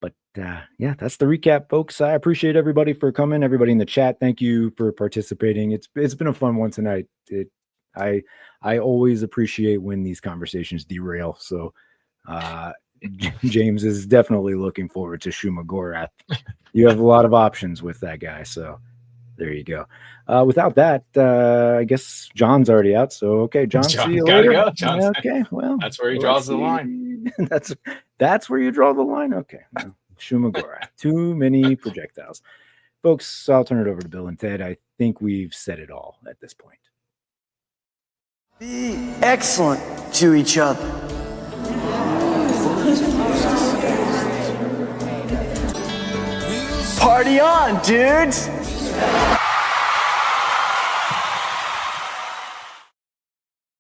But yeah, that's the recap, folks. I appreciate everybody for coming. Everybody in the chat, thank you for participating. It's been a fun one tonight. I always appreciate when these conversations derail. So. James is definitely looking forward to Shuma Gorath. You have a lot of options with that guy, so there you go. Without that, I guess John's already out. So okay, John, see you later. Go, John. Okay, well, that's where he draws the line. that's where you draw the line. Okay, well, Shuma Gorath. Too many projectiles, folks. I'll turn it over to Bill and Ted. I think we've said it all at this point. Be excellent to each other. Party on, dudes!